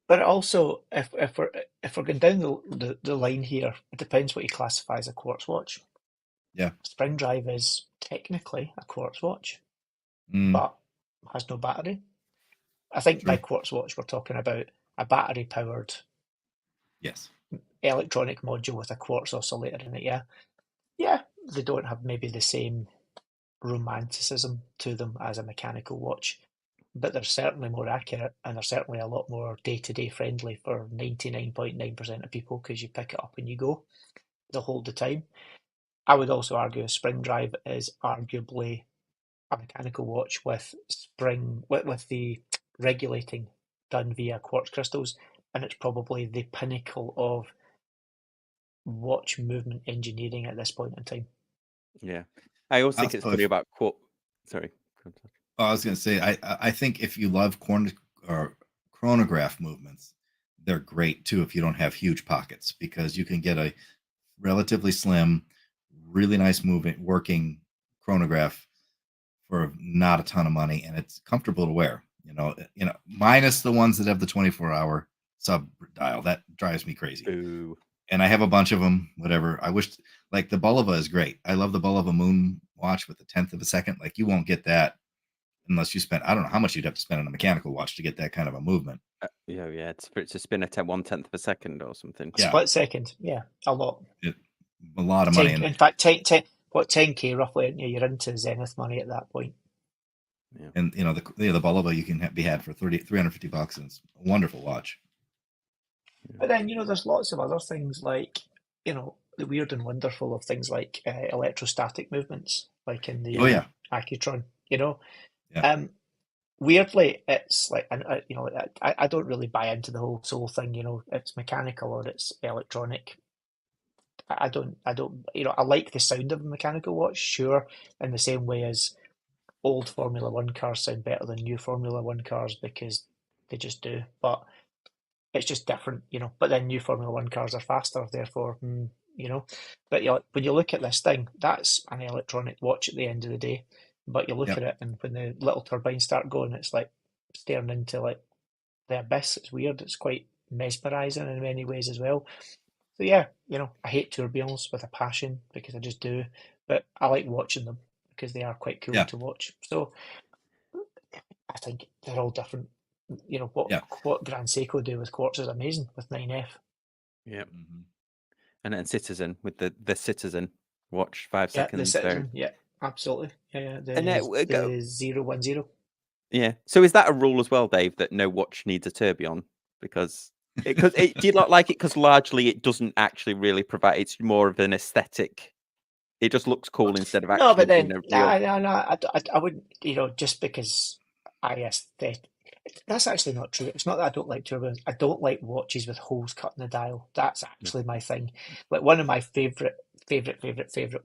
But also, if we're going down the line here, it depends what you classify as a quartz watch. Yeah. Spring drive is technically a quartz watch, Mm, but has no battery. I think by True. quartz watch, we're talking about a battery-powered Yes. electronic module with a quartz oscillator in it. Yeah, they don't have maybe the same romanticism to them as a mechanical watch, but they're certainly more accurate, and they're certainly a lot more day-to-day friendly for 99.9% of people, because you pick it up and you go the whole the time. I would also argue a spring drive is arguably a mechanical watch with the regulating done via quartz crystals, and it's probably the pinnacle of watch movement engineering at this point in time. Yeah. I always think it's funny about Sorry. I was going to say, I think if you love chronograph movements, they're great too if you don't have huge pockets, because you can get a relatively slim, really nice working chronograph for not a ton of money, and it's comfortable to wear. Minus the ones that have the 24-hour sub dial. That drives me crazy. Ooh. And I have a bunch of them. Whatever. I wish, like, the Bulova is great. I love the Bulova Moon watch with the 10th of a second. Like, you won't get that unless you spend, I don't know how much you'd have to spend on a mechanical watch to get that kind of a movement. Yeah, it's for it to spin at 1/10 of a second or something. A split second, yeah, a lot. A lot of money. In fact, 10K roughly, you're into zenith money at that point. Yeah. And the Bulova you can be had for $350, and it's a wonderful watch. But then there's lots of other things, like the weird and wonderful of things like electrostatic movements, like in the Accutron. Weirdly, it's like, I don't really buy into the whole soul thing. It's mechanical or it's electronic. I don't. I like the sound of a mechanical watch, sure, in the same way as old Formula One cars sound better than new Formula One cars, because they just do. But it's just different, But then new Formula One cars are faster, therefore, But when you look at this thing, that's an electronic watch at the end of the day. But you look at it, and when the little turbines start going, it's like staring into like the abyss. It's weird. It's quite mesmerizing in many ways as well. So yeah, I hate tourbillons with a passion, because I just do. But I like watching them because they are quite cool to watch. So I think they're all different. What Grand Seiko do with Quartz is amazing with 9F. Yeah. Mm-hmm. And then Citizen with the Citizen watch, 5 seconds. The Citizen, absolutely. Yeah. The 010. Yeah. So is that a rule as well, Dave, that no watch needs a tourbillon? Because do you not like it? Because largely it doesn't actually really provide. It's more of an aesthetic. It just looks cool instead of actually. No, but then I wouldn't. Just because that's actually not true. It's not that I don't like tourbillons. I don't like watches with holes cut in the dial. That's actually my thing. Like, one of my favorite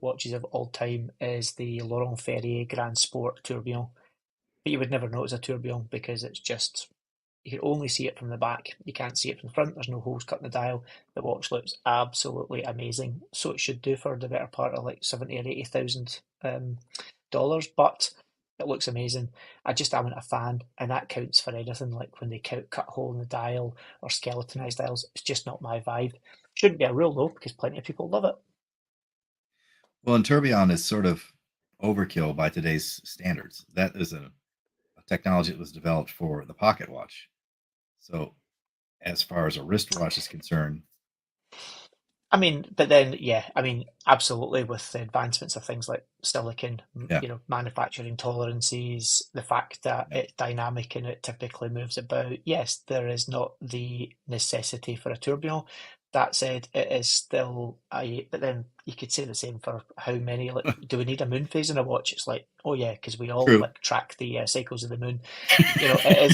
watches of all time is the Laurent Ferrier Grand Sport tourbillon. But you would never know it's a tourbillon, because it's just, you can only see it from the back. You can't see it from the front. There's no holes cut in the dial. The watch looks absolutely amazing. So it should do for the better part of like $70,000 or $80,000. But it looks amazing. I just am a fan, and that counts for anything. Like when they cut a hole in the dial or skeletonized dials, it's just not my vibe. Shouldn't be a rule though, because plenty of people love it. Well, and tourbillon is sort of overkill by today's standards. That is a technology that was developed for the pocket watch. So as far as a wristwatch is concerned, I mean, but then, yeah, I mean, absolutely, with the advancements of things like silicon, Yeah. manufacturing tolerances, the fact that Yeah. it's dynamic and it typically moves about, yes, there is not the necessity for a tourbillon. That said, it is still but then you could say the same for how many, like, do we need a moon phase in a watch? It's like, oh yeah, because we all True. like track the cycles of the moon. It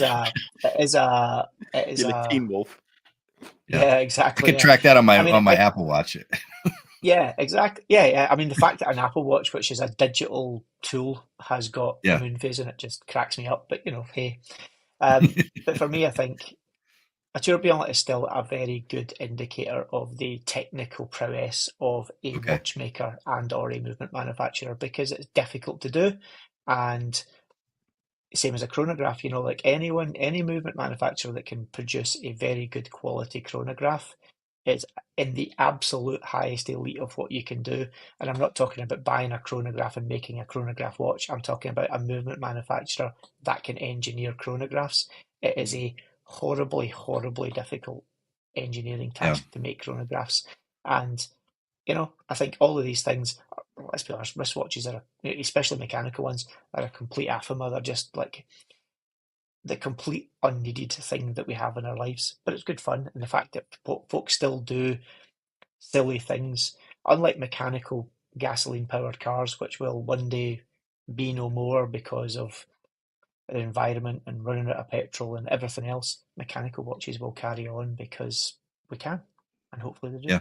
is You're the a, Teen Wolf. Yeah. yeah, I exactly. could track that on my I mean, Apple Watch. yeah, exactly. Yeah. I mean, the fact that an Apple Watch, which is a digital tool, has got a Yeah. moon phase in it just cracks me up. But hey. But for me, I think a tourbillon is still a very good indicator of the technical prowess of a Okay. watchmaker and or a movement manufacturer, because it's difficult to do, and same as a chronograph, like any movement manufacturer that can produce a very good quality chronograph is in the absolute highest elite of what you can do. And I'm not talking about buying a chronograph and making a chronograph watch. I'm talking about a movement manufacturer that can engineer chronographs. It is a horribly, horribly difficult engineering task to make chronographs. And I think all of these things, let's be honest, wristwatches are, especially mechanical ones, are a complete anathema. They're just like the complete unneeded thing that we have in our lives. But it's good fun, and the fact that folks still do silly things, unlike mechanical gasoline-powered cars, which will one day be no more because of the environment and running out of petrol and everything else. Mechanical watches will carry on because we can, and hopefully they do. Yeah.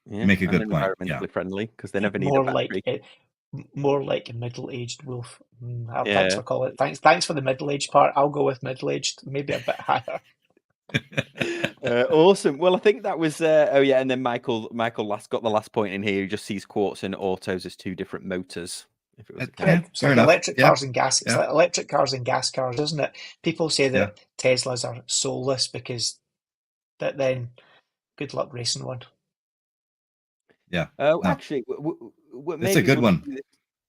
You make a good point. Yeah. Environmentally friendly because they never need More a like battery. it, more like middle-aged wolf. Thanks Yeah. for calling it. Thanks for the middle-aged part. I'll go with middle-aged, maybe a bit higher. Awesome. Well, I think that was. Oh yeah, and then Michael got the last point in here. He just sees quartz and autos as two different motors. If it was Correct. It's fair like enough. electric Yeah. cars and gas. It's Yeah. like electric cars and gas cars, isn't it? People say Yeah. that Teslas are soulless because, but then, good luck racing one. Yeah. Oh, No. actually, It's a good one.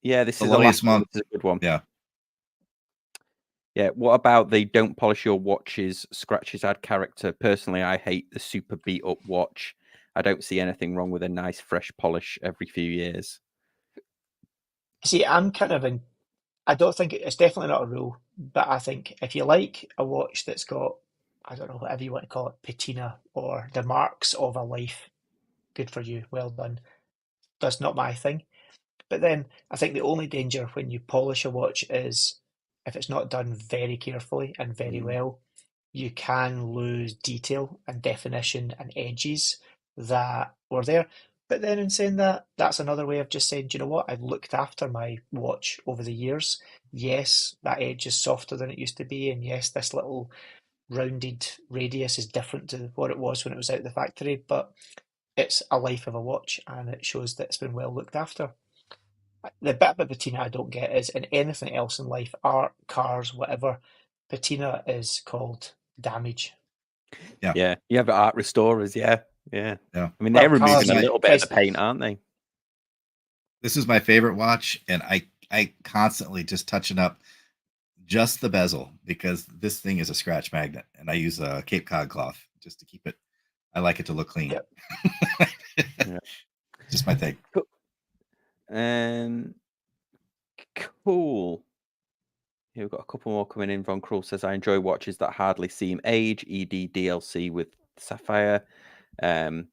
Yeah, this The is the last lowest one. month. This is a good one. Yeah. Yeah. What about the don't polish your watches? Scratches add character. Personally, I hate the super beat up watch. I don't see anything wrong with a nice fresh polish every few years. See, I'm kind of in. I don't think it's definitely not a rule, but I think if you like a watch that's got, I don't know, whatever you want to call it, patina or the marks of a life, good for you, well done. That's not my thing. But then I think the only danger when you polish a watch is if it's not done very carefully and very well, you can lose detail and definition and edges that were there. But then in saying that, that's another way of just saying, do you know what? I've looked after my watch over the years. Yes, that edge is softer than it used to be. And yes, this little rounded radius is different to what it was when it was out of the factory. But it's a life of a watch and it shows that it's been well looked after. The bit about patina I don't get is in anything else in life, art, cars, whatever, patina is called damage. Yeah. You have art restorers. Yeah. Yeah. I mean, Well, they're removing cars, a little bit of the Christ. paint, aren't they? This is my favorite watch, and I constantly just touching up just the bezel because this thing is a scratch magnet, and I use a Cape Cod cloth just to keep it. I like it to look clean. Yep. Yeah. Just my thing. Cool. Here we've got a couple more coming in. Von Krull says, I enjoy watches that hardly seem age, ED DLC with Sapphire. An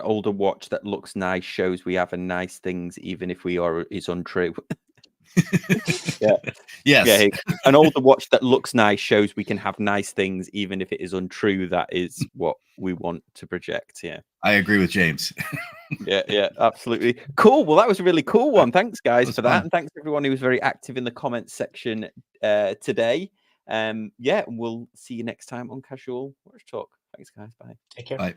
older watch that looks nice shows we have a nice things, even if is untrue. Yeah. Yes. Yeah. An older watch that looks nice shows we can have nice things, even if it is untrue. That is what we want to project. Yeah. I agree with James. Yeah, absolutely. Cool. Well, that was a really cool one. Thanks, guys, for that. Fun. And thanks to everyone who was very active in the comments section today. Yeah, we'll see you next time on Casual Watch Talk. Thanks, guys. Bye. Take care. Bye.